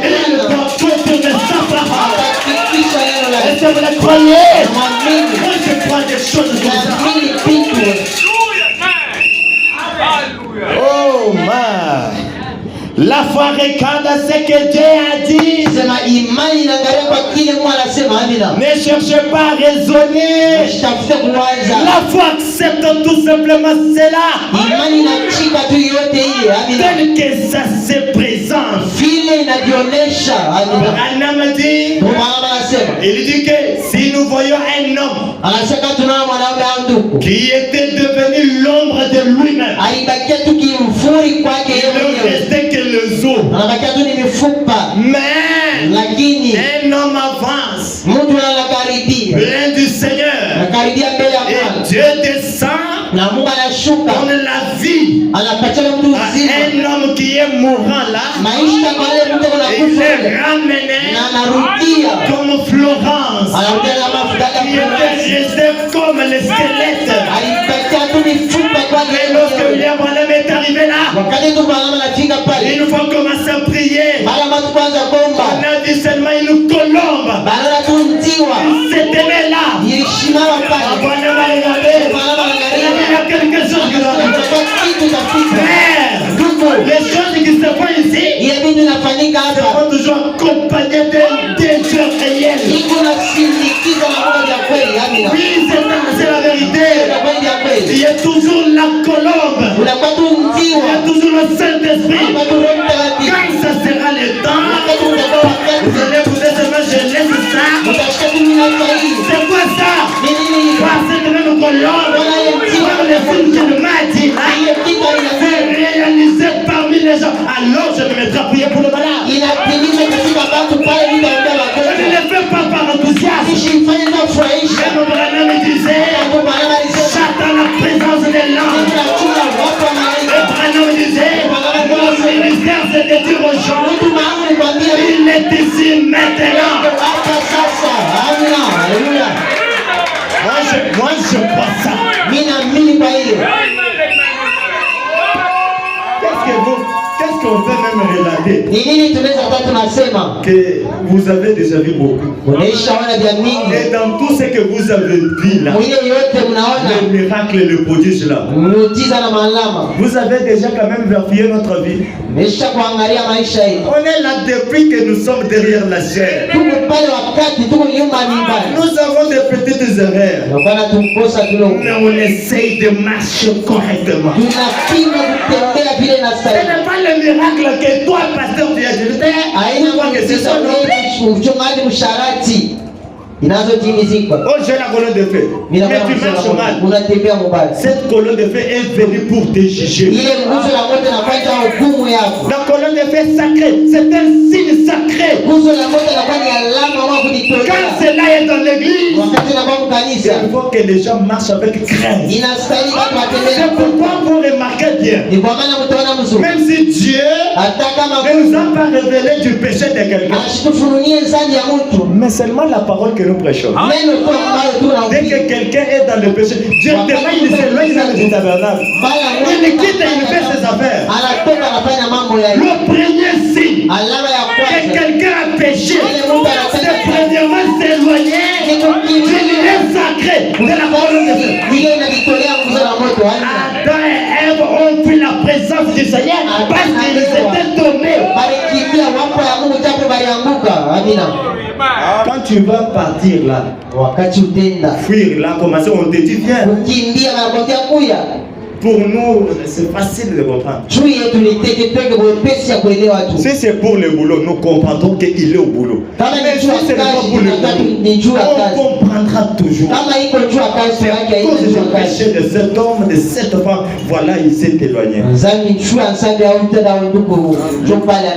il porte tout sur sa parole. Est-ce que vous le croyez? Moi je crois des choses comme ça. Oh man. La foi regarde ce que Dieu a dit. Ne cherchez pas à raisonner. La foi accepte tout simplement cela. Tel que ça se présente. Branham dit, il dit que si nous voyons un homme qui était devenu l'ombre de lui-même, il ne restait que les os. Mais un homme avance, plein du Seigneur, et Dieu descend, donne la vie à un homme qui est mourant là, et il est ramené comme Florence, qui était resté comme le squelette. Et lorsque William Branham est arrivé là, il nous faut commencer à prier. On a dit seulement une colombe. Il s'est aimé là. Branham a regardé. Il y a quelque chose qui doit arriver. Frère, les choses qui se font ici se font toujours accompagnées de désirs réels. Oui, c'est la vérité. Il y a toujours la colombe. Il y a toujours le Saint-Esprit. Quand ça sera le temps, vous allez vous dire seulement je laisse ça. C'est quoi ça? Par cette même colombe, par les signes que le m'a dit, c'est réalisé parmi les gens. Alors je me mettrai à prier pour le malade. Je ne le fais pas par enthousiasme. Même Branham disait, j'attends la présence des langues. Et Branham disait, mon ministère c'est de dire aux gens, il est ici maintenant. Moi je crois ça. que vous avez déjà vu beaucoup. Et dans tout ce que vous avez vu là, le miracle et le prodige là, vous avez déjà quand même vérifié notre vie. On est là depuis que nous sommes derrière la chair. Nous avons des petites erreurs, mais on essaye de marcher correctement. Ce n'est pas le miracle que toi, pasteur, tu as dit. Que c'est ça, non? Oh, j'ai la colonne de feu. Mais tu marches mal. Cette colonne de feu est venue pour te juger. La colonne de feu sacrée, c'est un signe sacré. Quand cela est dans l'église, il faut que les gens marchent avec crainte. C'est pourquoi vous remarquez bien, même si Dieu ne nous a pas révélé du péché de quelqu'un, mais seulement la parole que nous prêchons. Dès que quelqu'un est dans le péché, Dieu demande, il s'éloigne du tabernacle. Il quitte et il fait ses affaires. Le premier signe que quelqu'un a péché, c'est premièrement s'éloigner du lien sacré de la parole de Dieu. Adam et Ève ont pris la présence du Seigneur parce qu'ils étaient tombés. Quand tu vas partir là, fuir là, commencer, on te dit viens. Pour nous, c'est facile de comprendre. Si c'est pour le boulot, nous comprendrons qu'il est au boulot. Mais si ce n'est pas pour le boulot, on comprendra toujours. C'est à cause du péché de cet homme, de cette femme, voilà, il s'est éloigné.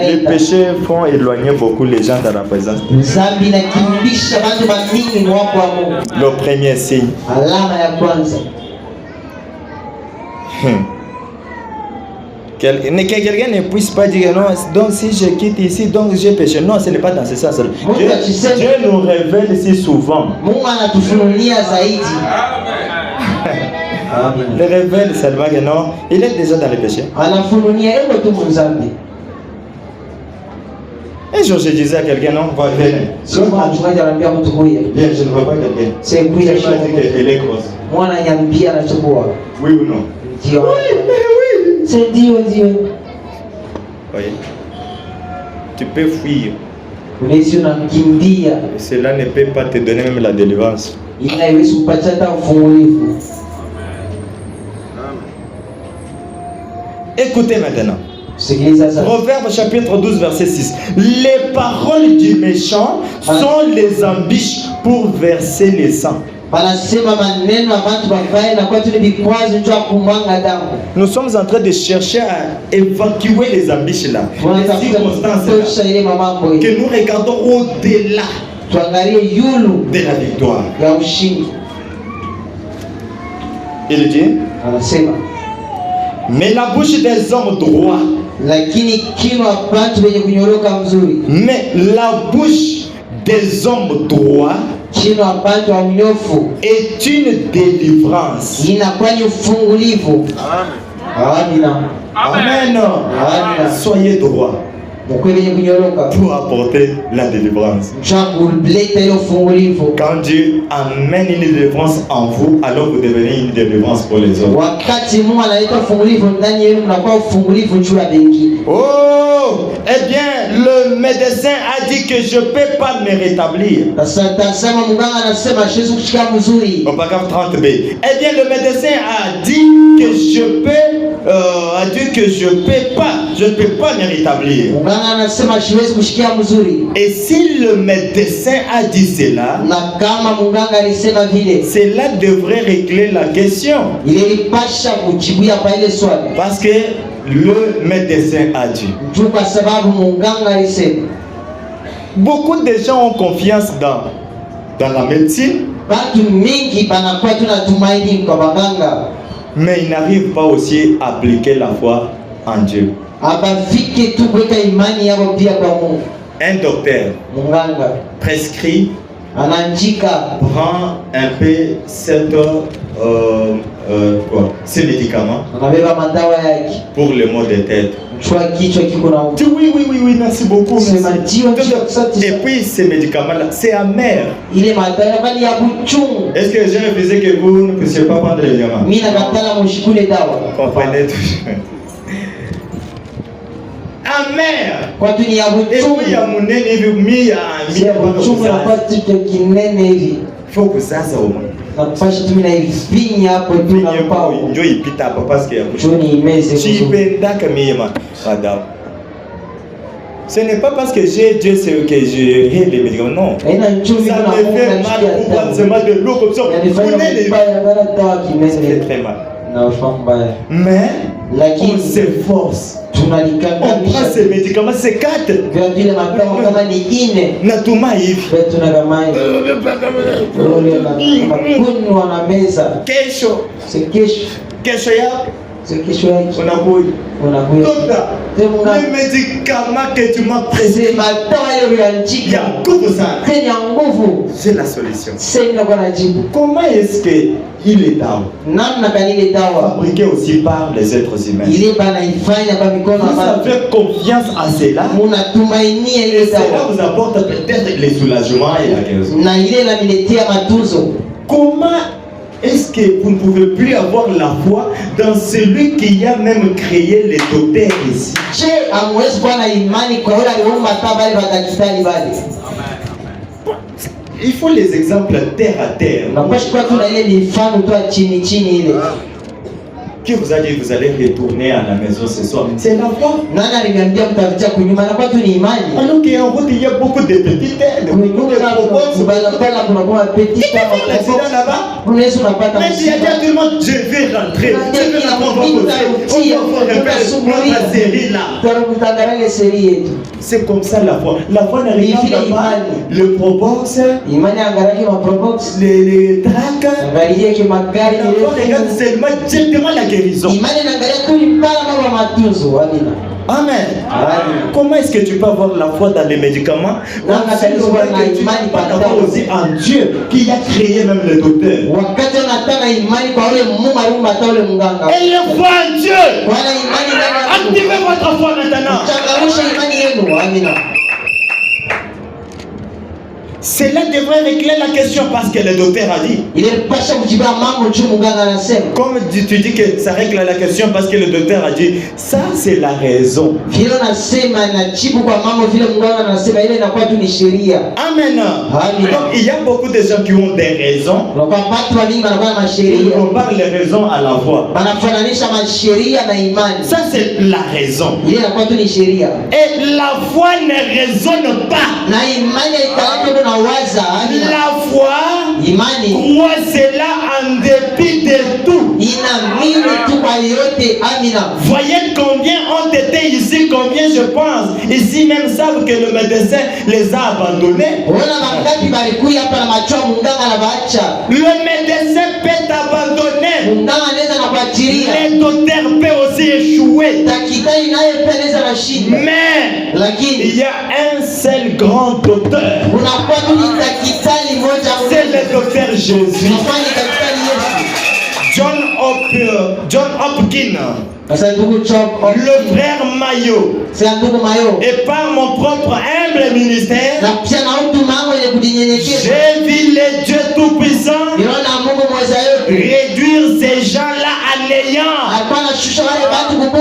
Les péchés font éloigner beaucoup les gens de la présence. Le premier signe. Que quelqu'un ne puisse pas dire non, donc si je quitte ici, donc j'ai péché. Non, ce n'est pas dans ce sens. Dieu nous révèle si souvent. Il révèle seulement que non, il est déjà dans le péché. Un jour je disais à quelqu'un, non, va venir. Bien, je ne vois pas quelqu'un. Je n'ai pas dit qu'elle est grosse. Oui ou non? Oui, mais oui. C'est Dieu. Oui. Tu peux fuir. Cela ne peut pas te donner même la délivrance. Écoutez maintenant. Proverbe chapitre 12 verset 6. Les paroles du méchant sont les embûches pour verser les sang. Nous sommes en train de chercher à évacuer les embûches là, les circonstances là, que nous regardons au-delà de la victoire. Il dit, mais la bouche des hommes droits, mais la bouche des hommes droits est une délivrance. Amen. Soyez droits pour apporter la délivrance. Quand Dieu amène une délivrance en vous, alors vous devenez une délivrance pour les autres. Oh, eh bien, le médecin a dit que je ne peux pas me rétablir. Au paragraphe 30b. Eh bien, le médecin a dit que je ne peux pas me rétablir. Et si le médecin a dit cela, cela devrait régler la question. Parce que le médecin a dit. Beaucoup de gens ont confiance dans la médecine, mais ils n'arrivent pas aussi à appliquer la foi en Dieu. Un docteur prescrit anaandika, prends un peu ces médicaments anabeba madawa yake pour le maux de tête. chua kichwa kiko na Tu oui, merci beaucoup. sema ndio Et puis ces médicaments-là, c'est amer. ile madawa bali ya buchungu. Est-ce que j'ai refusé que vous ne puissiez pas prendre les médicaments? Mimi nakatala mshikule dawa. Comprenez toujours. Amer. Watu ni ya Et buchungu. puis il y a mon nez, il y a Si ya buchungu na kwa kitu kinene hivi. faut que ça au moins. Napasha tu mimi na hivi hapo tu na pao. Ndio ipita hapo parce que Joni imeze vizuri. chipenda kama madame. Ce n'est pas parce que j'ai Dieu c'est que j'ai les médicaments, non. Ça me fait mal pour prendre seulement de l'eau comme ça. Ça fait très mal. Mais on s'efforce. On prend ces médicaments, c'est 4. Natuma hivi. Kesho yako les médicaments que tu m'as prescrits, il y a beaucoup ça. C'est la solution. Comment est-ce qu'il est fabriqué aussi par les êtres humains? Vous avez confiance à cela et cela vous apporte peut-être les soulagements et la guérison. Comment est-ce que vous ne pouvez plus avoir la foi dans celui qui a même créé les docteurs ici? Il faut les exemples terre à terre. Qui vous a dit que vous allez retourner à la maison ce soir? C'est la foi. Alors qu'en route, il y a beaucoup de petites têtes, beaucoup de propositions. Là-bas. Mais il y a tout le monde, je vais rentrer. Je vais la proposer. On va faire notre série là. C'est comme ça la foi. La foi ne regarde pas le probox, les tracts. La foi regarde seulement directement la guérison. Amen. Comment est-ce que tu peux avoir la foi dans les médicaments? Tu n'as pas d'avoir aussi en Dieu qui a créé même le docteur. Et le foi en Dieu. Activez votre foi maintenant. Cela devrait régler la question parce que le docteur a dit. Comme tu dis que ça règle la question parce que le docteur a dit, ça c'est la raison. Amen. Donc il y a beaucoup de gens qui ont des raisons. Ils comparent les raisons à la foi. Ça c'est la raison. Et la foi ne raisonne pas. La foi croit cela en dépit de tout. Voyez combien ont été ici, combien je pense. Ici même savent que le médecin les a abandonnés. Le médecin peut t'abandonner. Les docteurs peuvent aussi échouer. Mais il y a un seul grand docteur. C'est le docteur Jésus. John Hopkins, le frère Mayo, et par mon propre humble ministère, j'ai vu le Dieu Tout-Puissant réduire ces gens-là à néant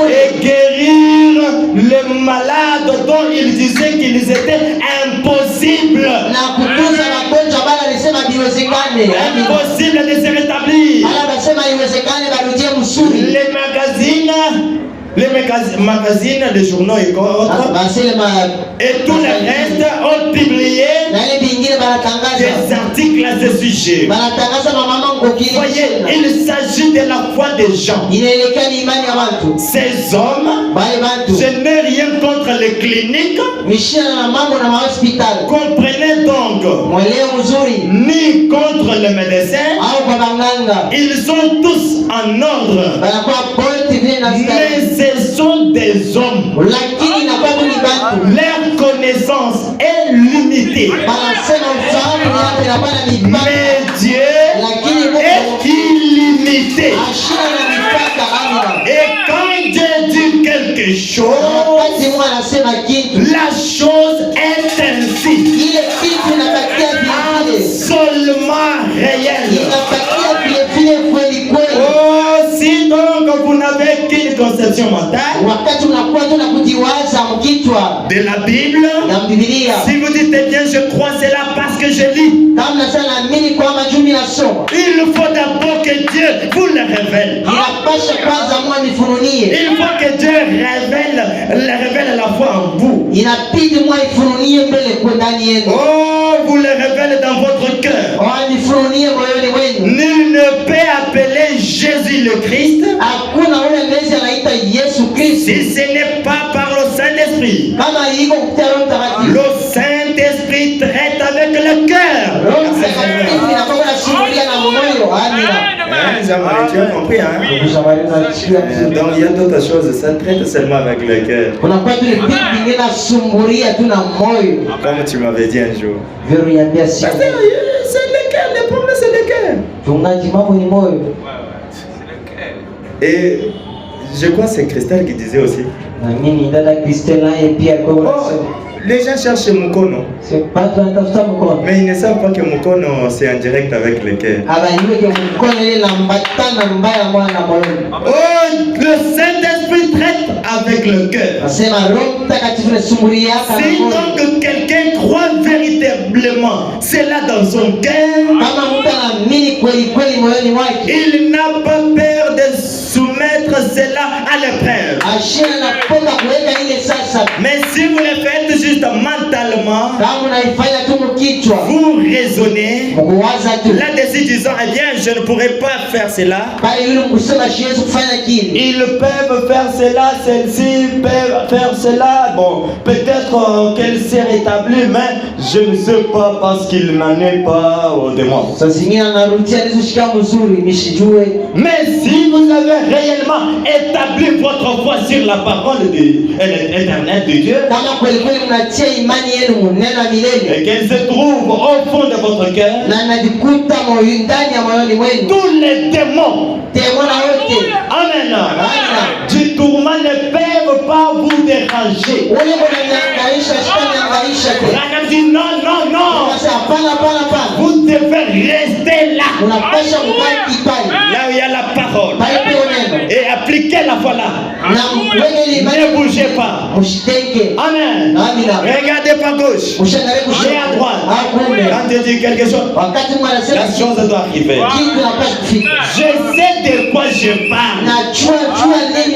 et guérir les malades dont ils disaient qu'ils étaient impossibles. Impossible de se rétablir. Les magazines, les journaux et autres, et tout le reste ont publié des articles à ce sujet. Voyez, il s'agit de la foi des gens. Ces hommes, je n'ai rien contre les cliniques. Comprenez donc, ni contre les médecins. Ils sont tous en ordre. Mais ce sont des hommes. Leur connaissance est limitée. Mais Dieu est illimité. Et quand Dieu dit quelque chose, la chose est ainsi. Absolument réelle. Oh, si donc vous n'avez qu'une conception mentale de la Bible, si vous dites eh bien je crois cela parce que je lis, il faut d'abord que Dieu vous le révèle. Il faut que Dieu le révèle à la fois en vous. Oh, vous le révèle dans votre cœur. Nul ne peut appeler Jésus le Christ si ce n'est pas par le Saint-Esprit. Le Saint-Esprit traite avec le cœur. Tu as compris, hein? Donc il y a d'autres choses, ça traite seulement avec le cœur. Comme tu m'avais dit un jour. C'est le cœur, le problème c'est le cœur. Et je crois que c'est Christelle qui disait aussi. Les gens cherchent Mukono. Mais ils ne savent pas que Mukono c'est en direct avec le cœur. Oh, le Saint-Esprit traite avec le cœur. Si donc quelqu'un croit véritablement cela dans son cœur, il n'a pas peur de soumettre cela à l'épreuve. Mais si vous le faites juste mentalement, vous raisonnez là-dessus disant eh bien je ne pourrais pas faire cela. Ils peuvent faire cela, celle-ci peuvent faire cela. Bon, peut-être qu'elle s'est rétablie, mais je ne sais pas parce qu'il n'en est pas au démon. Mais si vous avez réellement établi votre foi sur la parole éternelle de Dieu, et qu'elle se trouve au fond de votre cœur, tous les démons, amen, du tourment ne peuvent pas vous déranger. Branham dit non, non, non. Vous devez rester là. Là où il y a la parole. Et appliquez la foi là. Ne bougez pas. Amen. Regardez par gauche. Et à droite. Quand tu dis quelque chose, la chose doit arriver. Je sais de quoi je parle.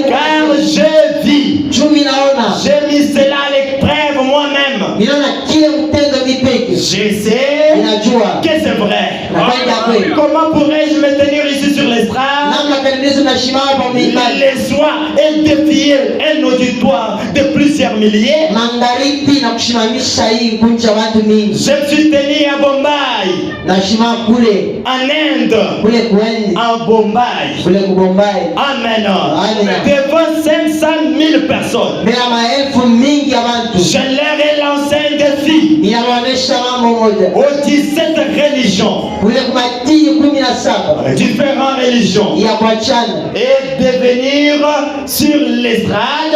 Car je vis. J'ai mis cela à l'épreuve moi-même. Je sais que c'est vrai. Comment pourrais-je me tenir ici sur l'estrade les soirs et défier un auditoire de plusieurs milliers? Je me suis tenu à Bombay, en Inde, en Bombay. Amen. Devant 500 000 personnes. Je leur ai lancé un défi aux 17 religions, différentes religions, et de venir sur l'estrade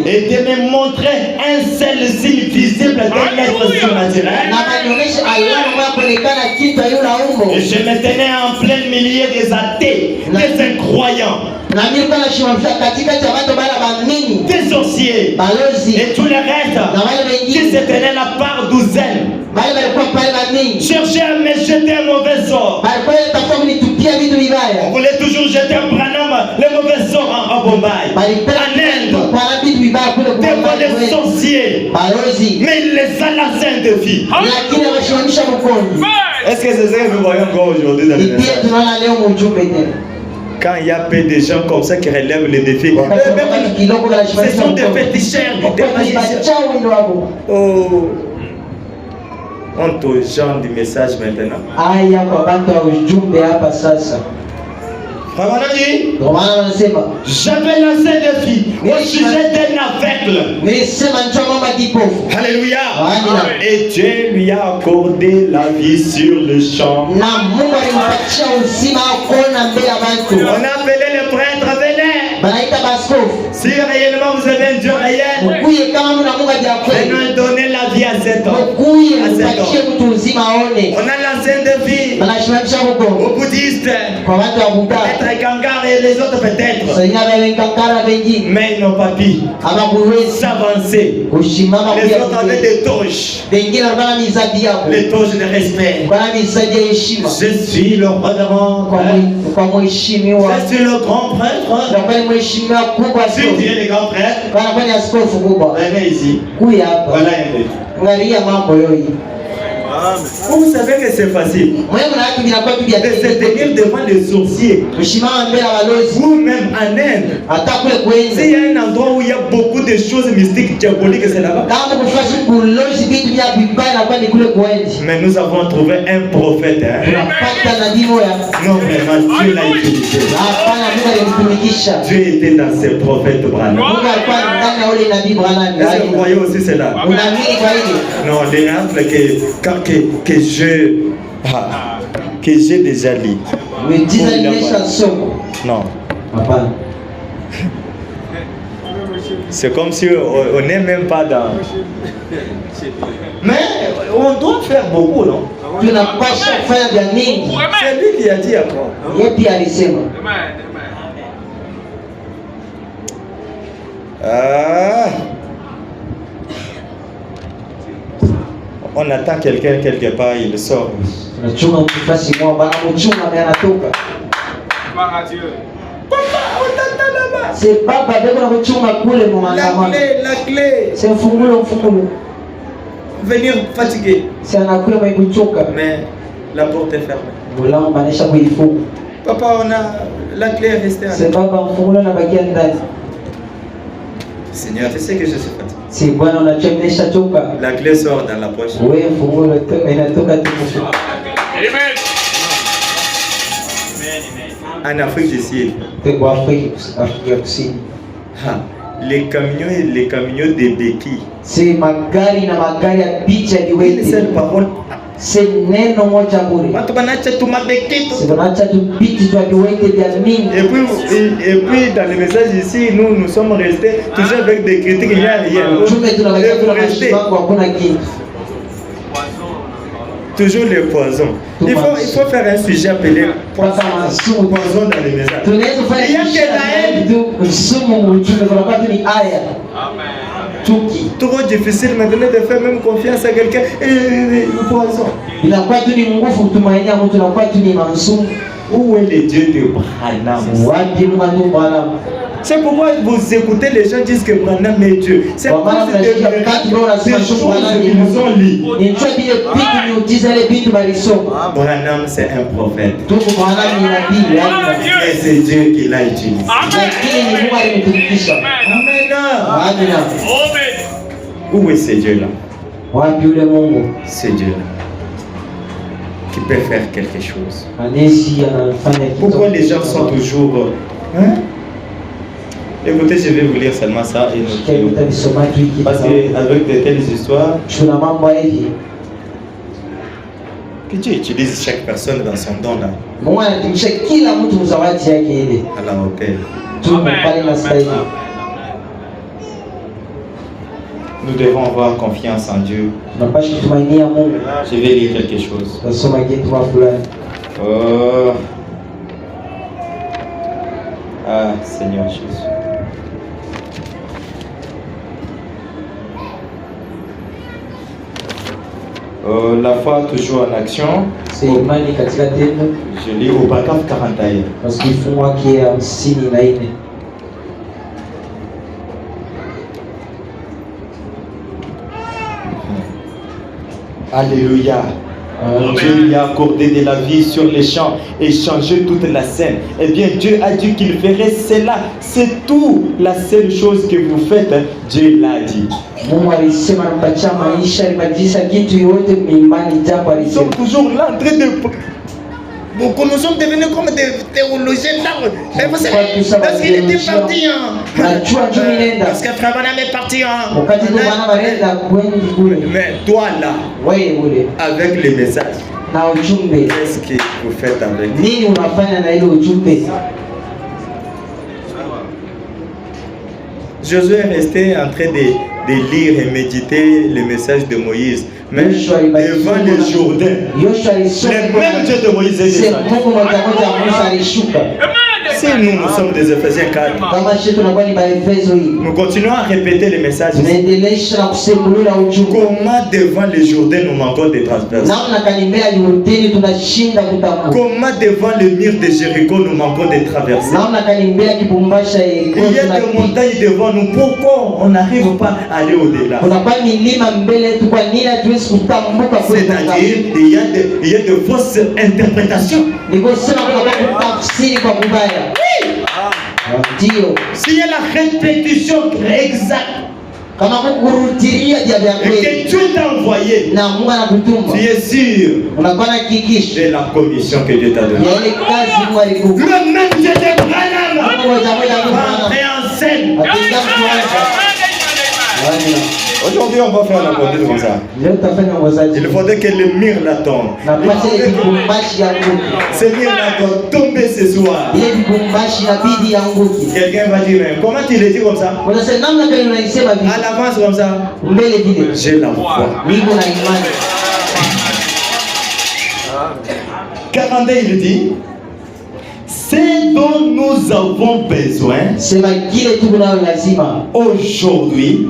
et de me montrer un seul signe visible d'un être surnaturel. Et je me tenais en plein milieu des athées, des incroyants, des sorciers et tout le reste qui se tenaient la part douzaine. Chercher à me jeter un mauvais sort. On voulait toujours jeter un Branham, le mauvais sort en Bombay, en Inde, devant les sorciers. Mais il les a lancés un défi. Est-ce que c'est ça que nous voyons encore aujourd'hui dans le message? Quand il y a peu de gens comme ça qui relèvent les défis, ce sont des féticheurs, des magiciens. Oh, on te genre du message maintenant. Comment on a dit? Ndio maana wanasema J'avais lancé des filles au sujet d'un aveugle. nilisema njoo mama kipofu. Alléluia. Amina. Et Dieu lui a accordé la vie sur le champ. Na Mungu alimpatia uzima kuona mbele ya watu. On a appelé les prêtres, venez. Banaita baskofu. Si réellement vous avez un Dieu réel, Mkuye kama mna Mungu ya kweli. maintenant donnez la vie à cet homme. Mkuye À cet mpatie homme. mtu uzima aone. On a lancé des vies Banashimamisha huko aux bouddhistes, kwa watu wa Buddha. peut-être Kangar et les autres peut-être. Sasa wenkankara wengine Mais ils n'ont pas pu hawakuweza s'avancer. kushimama Les autres avaient des torches. wengine walikuwa na mizadi yao. Les torches de respect. Kwa mizadi ya heshima. Je suis le roi de monde. Kwa mheshimiwa. Je suis le grand prêtre. Na kwa mheshimiwa kubwa Si tu es le grand prêtre, kwa ni askofu kubwa. venez ici. Kuya hapa. Voilà un peu. Angalia mambo yoyi. Vous savez que c'est facile Mwewe na watu vinakuwa tu de se tenir devant les sourciers kushimama mbele ya walozi. ou même en Inde. Hata kule S'il kwenye. y a un endroit où il y a beaucoup de choses mystiques, diaboliques, c'est là-bas. Kama kufasi kulozi vitu vya vibaya na kwa ni kule kwenye. Mais nous avons trouvé un prophète. Hein? Tunapata nabii moja. Non, vraiment, Dieu l'a utilisé. Hapana, Mungu alimtumikisha. Dieu était dans ses prophètes Branham. Mungu alikuwa ndani ya ule nabii Branham. Est-ce que vous voyez aussi cela? Unaamini kwa hili? Non, les règles que j'ai déjà lu. Umejiza nimesha soko. Non. Hapana. C'est comme si on n'est même pas dans. Mais on doit faire beaucoup, non? Tunapaswa kufanya vya mingi. C'est lui qui a dit après. Yeye pia alisema. Ah. On attend quelqu'un quelque part, il sort. Tunachunga mtu fasi mwa bana mchunga na anatoka. C'est baba bego na mchunga kule mu maandamano. La clé. C'est mfungulo. Venir fatigué. C'est anakule mwe kuchoka. Mais la porte est fermée. Mulango manisha kuifunga. Papa, on a la clé est restée. C'est baba mfungulo na bakia ndani. Seigneur, tu sais que je suis fatigué. Si bwana unachemesha choka. La clé sort dans la poche. Wewe mfungulo inatoka tu. Amen. En Afrique du Sud, Kwa Afrika Kusini. les camions de béquilles. C'est magari na magari ya picha Une kiwete. seule parole. C'est neno moja bure. Watu banacha tu mabekito. C'est banacha tu picha tu kiwete vya mingi. Et puis dans le message ici, nous sommes restés toujours avec des critiques. Il y a rien. Tume tunabakia Et tuna vous restez mashimango hakuna kitu. toujours les poisons. Il faut faire un sujet appelé Paka masumu. poison dans les messages. Tunaweza kufanya Il y a que la haine. kitu sumu mtume kuna watu ni aya. Chuki. Trop difficile maintenant de faire même confiance à quelqu'un. Le poison. Inakuwa tu ni nguvu kutumainia mtu na kwa tu ni masumu. Où est le Dieu de Branham? Wapi Mungu Bwana? C'est pourquoi vous écoutez les gens disent que Branham est Dieu. C'est Kwa maana parce que tunashika wakati bora des nasema choses Bwana ni qu'ils Mungu. ont lues. Ni njoo vile vitu ni ujiza ile vitu balisoma. Branham c'est un prophète. Tuko Bwana ni nabii yani. Et c'est Dieu qui l'a utilisé. Lakini ni Mungu alimtumikisha. Amen. Amina. Où est ce Dieu-là? Wapi yule Mungu? C'est Dieu-là qui peut faire quelque chose. Anesi anafanya kitu. Pourquoi les gens sont toujours... Hein? Écoutez, je vais vous lire seulement ça et nous... Utavisoma tu hiki. Parce qu'avec de telles histoires, Tuna mambo hivi. que Dieu utilise chaque personne dans son don là, Mungu anatumisha kila mtu mzawadi yake ile. à la hauteur. Tu pale na stahili. Nous devons avoir confiance en Dieu. Tunapaswa kutumainia Mungu. Je vais lire quelque chose. Tasoma kitu fulani. Oh. Ah, Seigneur Jésus. La foi toujours en action. C'est imani katika tendo. Je lis au paragraphe 41. Parce qu'il faut moi qui est 54. Alléluia. Dieu lui a accordé de la vie sur les champs et changé toute la scène. Eh bien, Dieu a dit qu'il ferait cela. C'est tout la seule chose que vous faites. Dieu l'a dit. Mungu alisema anampatia maisha, alibadilisha kitu yote mimbani japo Ils sont alisema. toujours là en train de... beaucoup nous sommes devenus comme des théologiens d'art. Mais vous savez, parce qu'il était parti, parce que Frère Branham est parti, mais toi là, avec les messages, qu'est-ce que vous faites avec? Josué est resté en train de lire et méditer le message de Moïse. Mais devant le Jourdain, le même Dieu de Moïse est descendu. Si nous sommes des Éphésiens 4, nous continuons à répéter les messages. Comment devant le Jourdain nous manquons de transpercer? Comment devant le mur de Jéricho nous manquons de traverser? Il y a des montagnes devant nous. Pourquoi on n'arrive pas à aller au-delà? C'est-à-dire il y a de fausses interprétations. S'il y a la répétition exacte et que Dieu t'a envoyé, tu es sûr de la commission que Dieu t'a donnée. Le même Dieu de Branham va entrer en scène. Aujourd'hui, on va faire la conduite comme ça. Il faudrait que le mur la tombe. Ce mur la doit tomber ce soir. Quelqu'un va dire, comment tu le dis comme ça? À l'avance comme ça. J'ai la foi. 42, il dit, ce dont nous avons besoin aujourd'hui,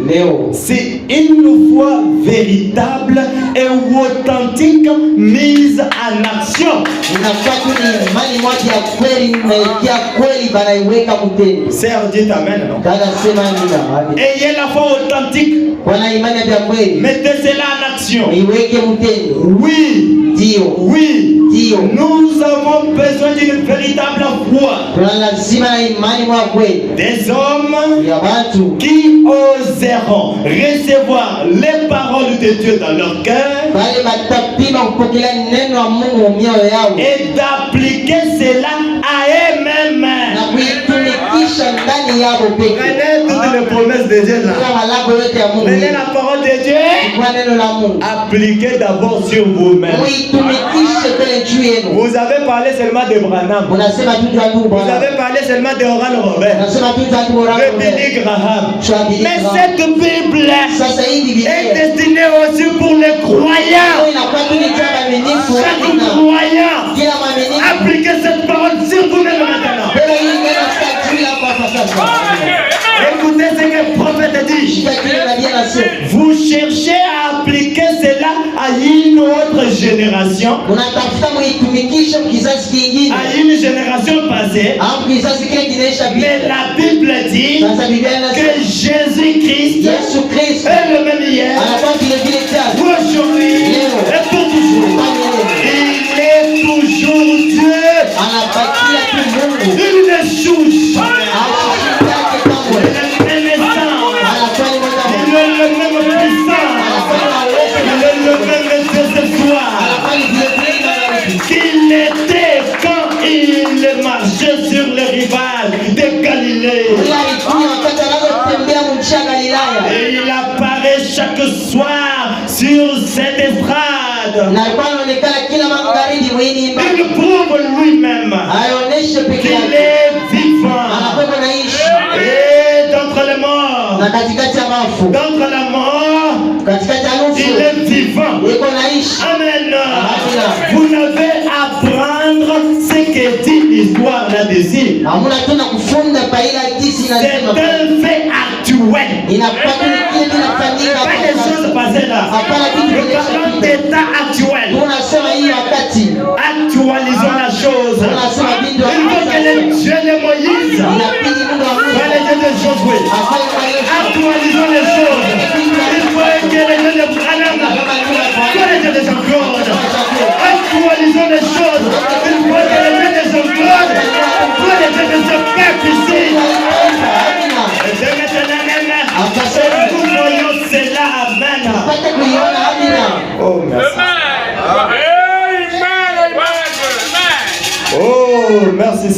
c'est une foi véritable et authentique mise en action. Sœur, dites amen. Ayez la foi authentique. Mettez cela en action. Oui. Oui. Nous avons besoin d'une véritable foi. Des hommes qui oseront recevoir les paroles de Dieu dans leur cœur et d'appliquer cela à eux-mêmes. Prenez toutes les promesses de Dieu là. Prenez la parole de Dieu. Appliquez d'abord sur vous-même. Vous avez parlé seulement de Branham. Vous avez parlé seulement de Oral Robert. De Billy Graham. Mais cette Bible est destinée aussi pour les croyants. Chaque croyant, appliquez cette parole sur vous-même maintenant. Écoutez ce que le prophète dit. Vous cherchez à appliquer cela à une autre génération, à une génération passée. Mais la Bible dit que Jésus-Christ est le même hier, aujourd'hui et pour toujours. Il est toujours Dieu. Il ne change pas. Qu'il était quand il marchait sur le rival de Galilée. Et il apparaît chaque soir sur cette estrade. Il prouve lui-même qu'il est vivant. Et d'entre les morts, d'entre la mort, il est vivant. Amen. Vous n'avez à prendre ce que dit l'histoire là-dessus. C'est un fait actuel. Pas des choses passées là. Nous parlons d'état actuel. Actualisons la chose. Il faut que le Dieu de Moïse soit le Dieu de Josué. Actualisons les choses. Il faut que le Dieu de Branham soit le Dieu de Jean-Claude. Actualisons les choses. Il faut que le Dieu de Jean-Claude soit le Dieu de ce peuple ici. Et de maintenant même, nous voyons cela. Amen. Oh, merci.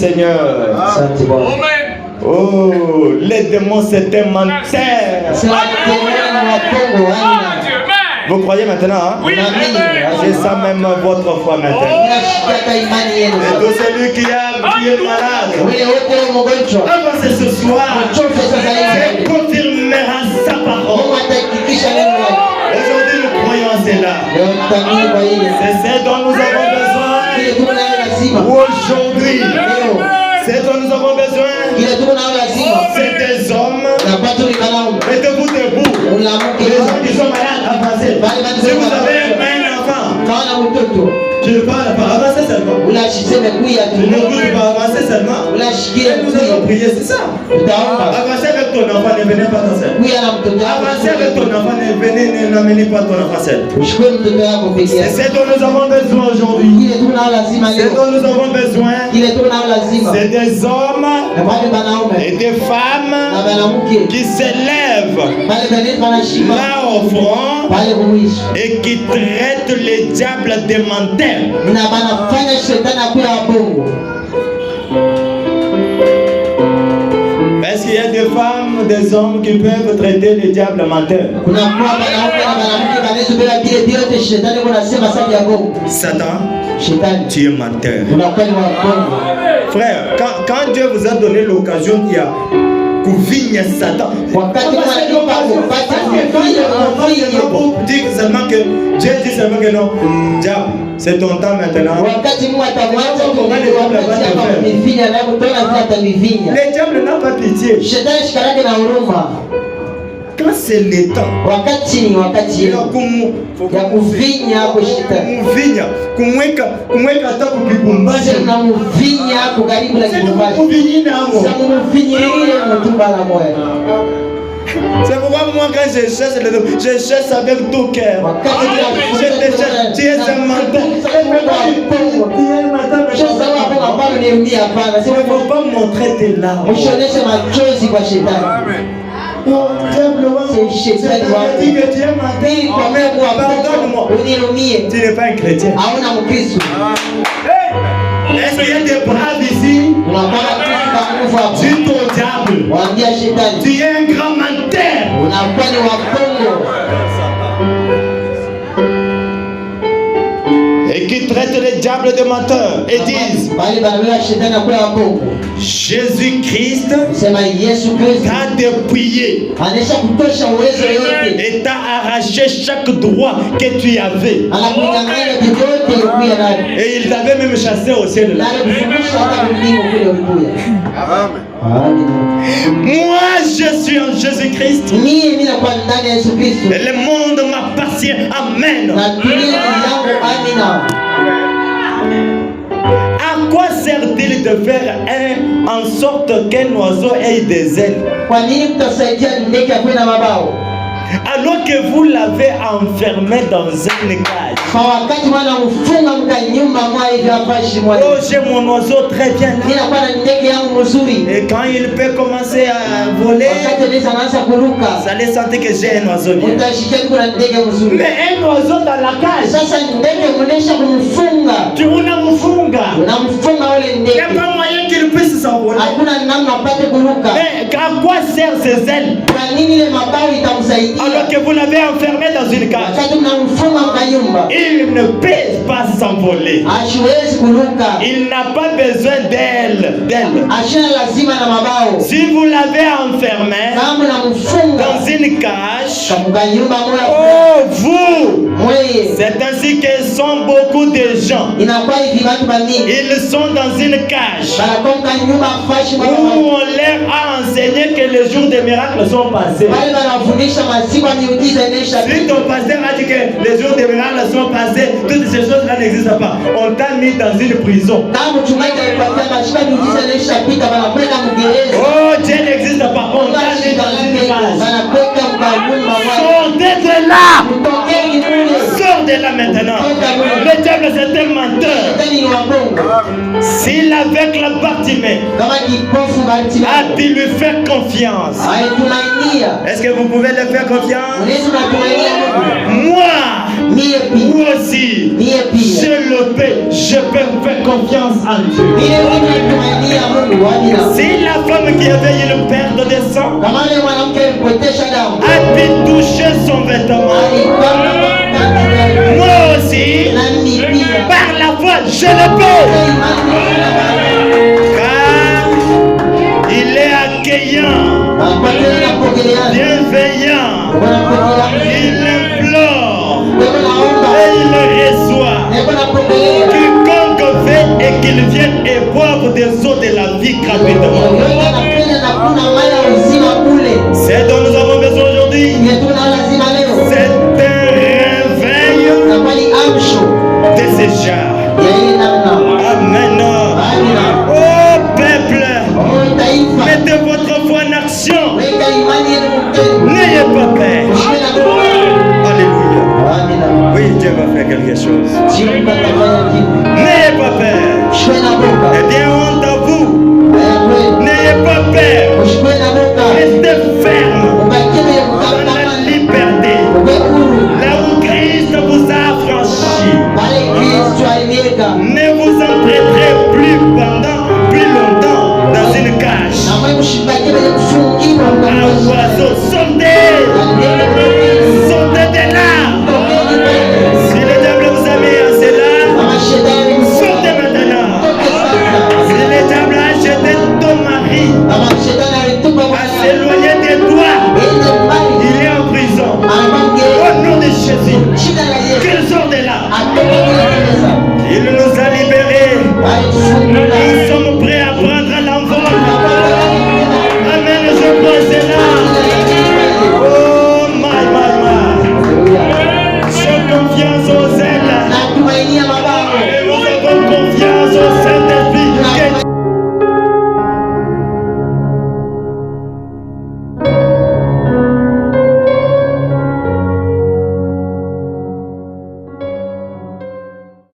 Seigneur. Asante Bwana. Oh, les démons c'était menteur. C'est la témoin wa Kongo wana. Vous croyez maintenant, hein? Oui, C'est ça même votre foi maintenant. Unashika imani yenu. Et tout celui qui est malade, Wale wote mgonjwa. avancez ce soir. Chofe sasa hivi. Et confirmera sa Mungu parole. atahakikisha neno lake. Aujourd'hui, nous croyons en cela. Leo tutamini kwa hili. C'est ce dont nous avons besoin. Kile tuko nayo lazima. Aujourd'hui, Leo c'est ce dont nous avons besoin. kile tuko nayo lazima. C'est des hommes. Na pato ni banaume. Mettez-vous debout. Ulamuke. Les gens qui sont malades, avancez. Si vous avez un enfant, Kaona mtoto. je ne parle pas, avancez seulement. Unashiseme kuya Je tu. ne vous pas avancer seulement. Unashikia Et nous allons prier, c'est ça. Utaomba. Avancez avec ton enfant, ne venez pas ton seul. Kuya na mtoto wako. Avancez avec ton enfant, ne venez, n'amenez pas ton enfant seul. Ushukue mtoto wako peke C'est yake. ce dont nous avons besoin aujourd'hui. Kile tuko nayo lazima C'est ce leo. dont nous avons besoin. Kile tuko nayo lazima. C'est des hommes Na wale banaume et des na femmes banamuke. qui s'élèvent Wale banene banashima. là au front Wale kuishi. et qui traitent les diables de menteurs. Na banafanya shetani akuya wabongo. Est-ce qu'il y a des femmes, des hommes qui peuvent traiter les diables menteurs? Kuna kwa banaume na banamuke banezobeba vile vyote shetani kunasema sasa ya bongo. Satan, Shetani. tu es menteur. Unakuwa ni wabongo. Frère, quand Dieu vous a donné l'occasion, il y a Kouvigne Satan. Wakati mnatoka kupata mvinyo Pour dire seulement que Dieu dit seulement que non, diable, c'est ton temps maintenant. wakati Mungu atamwacha kwa mivinya na kutoka hata mivinya. Le diable n'a pas pitié. Shetani shikarake na huruma. Quand c'est le temps, Wakati ni wakati il y a ya kuvinya hapo shetani. Kumuvinya, kumweka hata Basi kukibumbashi. unamvinya hapo karibu na C'est kibumbashi. kukuvinyina hapo. Sasa mvinyirie mtumba la moyo. C'est pourquoi moi quand je cherche le Dieu, je cherche avec tout cœur. Wakati Je te cherche, tu es un menteur. Tu es un menteur. Sasa hapo hapana nirudia hapana. Il ne faut pas montrer tes larmes. Mshoneshe machozi kwa shetani. Oh, diable, C'est c'est dit que tu es Mimi kwa menteur. Mungu Pardonne-moi. unirumie. Tu n'es pas un chrétien. Hauna Mkristo. Est-ce qu'il y a des braves ici? Unapata Kristo kwa nguvu hapo. Dis ton diable. Waambia shetani. Tu es un grand menteur. Unakuwa ni wabongo. Et qui traitent les diables de menteurs et disent Bali banabeba shetani akuwa wabongo. Jésus-Christ Sema Yesu Kristo t'a dépouillé anaisha kutosha uwezo yote. et t'a arraché chaque droit que tu avais. Anakunyang'anya vyote ulikuwa navyo. Et il t'avait même chassé au ciel. Na alikufundisha hata mbingu kule ulikuwa. Amen. Moi, je suis en Jésus-Christ. Mimi nakuwa ndani ya Yesu Kristo. Et le monde m'appartient. Amen. Na dunia ni yangu. Amina. À quoi sert-il de faire en sorte qu'un oiseau ait des ailes Kwa nini mtasaidia ndege akuwe na mabawa? alors que vous l'avez enfermé dans une cage? Kwa wakati mwana mfunga mka nyumba mwa hivi hapa shimoni. Oh, j'ai mon oiseau très bien là. Ninakuwa na ndege yangu mzuri. Et quand il peut commencer à voler, Wakati ndege anaanza kuruka, vous allez sentir que j'ai un oiseau bien. utashikia kuna ndege mzuri. Mais un oiseau dans la cage, Sasa ndege mnesha kumfunga. tu unamfunga. Unamfunga ule Il n'y a ndege. pas moyen qu'il puisse s'envoler. Hakuna namna apate kuruka. Mais à quoi servent ses ailes Kwa nini ile mabawa itamsaidia? alors que vous l'avez enfermé dans une cage? Wakati mnamfunga mka nyumba, Il ne peut pas s'envoler. hasiwezi kuruka. Il n'a pas besoin d'ailes. Ashina lazima na mabawa. Si vous l'avez enfermé Kama unamfunga dans une cage, kwa nyumba moja, oh vous, mweye c'est ainsi que sont beaucoup de gens. inakuwa hivi watu banini Ils sont dans une cage banakonga nyumba fashi où on leur a enseigné que les jours des miracles sont passés. wale wanafundisha masiku ya miujiza inaisha. Si ton pasteur a dit que les jours des miracles sont passés, toutes ces choses-là n'existent pas. On t'a mis dans une prison. Kama mchungaji alipatia masiku ya miujiza inaisha pita banakwenda mgereza. Oh, Dieu n'existe pas. On t'a mis dans une cage. Banakwenda kwa nyumba moja. Sortez de là. Mtokeni mule. Sors de là maintenant. Le diable était menteur, s'il avec la Bartimée a-t-il lui fait confiance? Est-ce que vous pouvez le faire confiance? Moi aussi, je peux faire confiance en Dieu. Si la femme qui avait eu le perte de sang a-t-il touché son vêtement, moi aussi, par la foi, je le peux. Car il est accueillant, bienveillant, il implore et il reçoit. Quiconque veut et qu'il vienne et boive des eaux de la vie gratuitement. C'est dont nous avons besoin aujourd'hui. C'est un réveil de ces gens. Amen. Oh peuple, mettez votre foi en action. N'ayez pas peur. Alléluia. Oui, Dieu va faire quelque chose. N'ayez pas peur. Eh bien, honte à vous. N'ayez pas peur. Restez ferme dans la liberté. Là où Christ vous a affranchi. Ne vous entrerez plus longtemps dans une cage. Un oiseau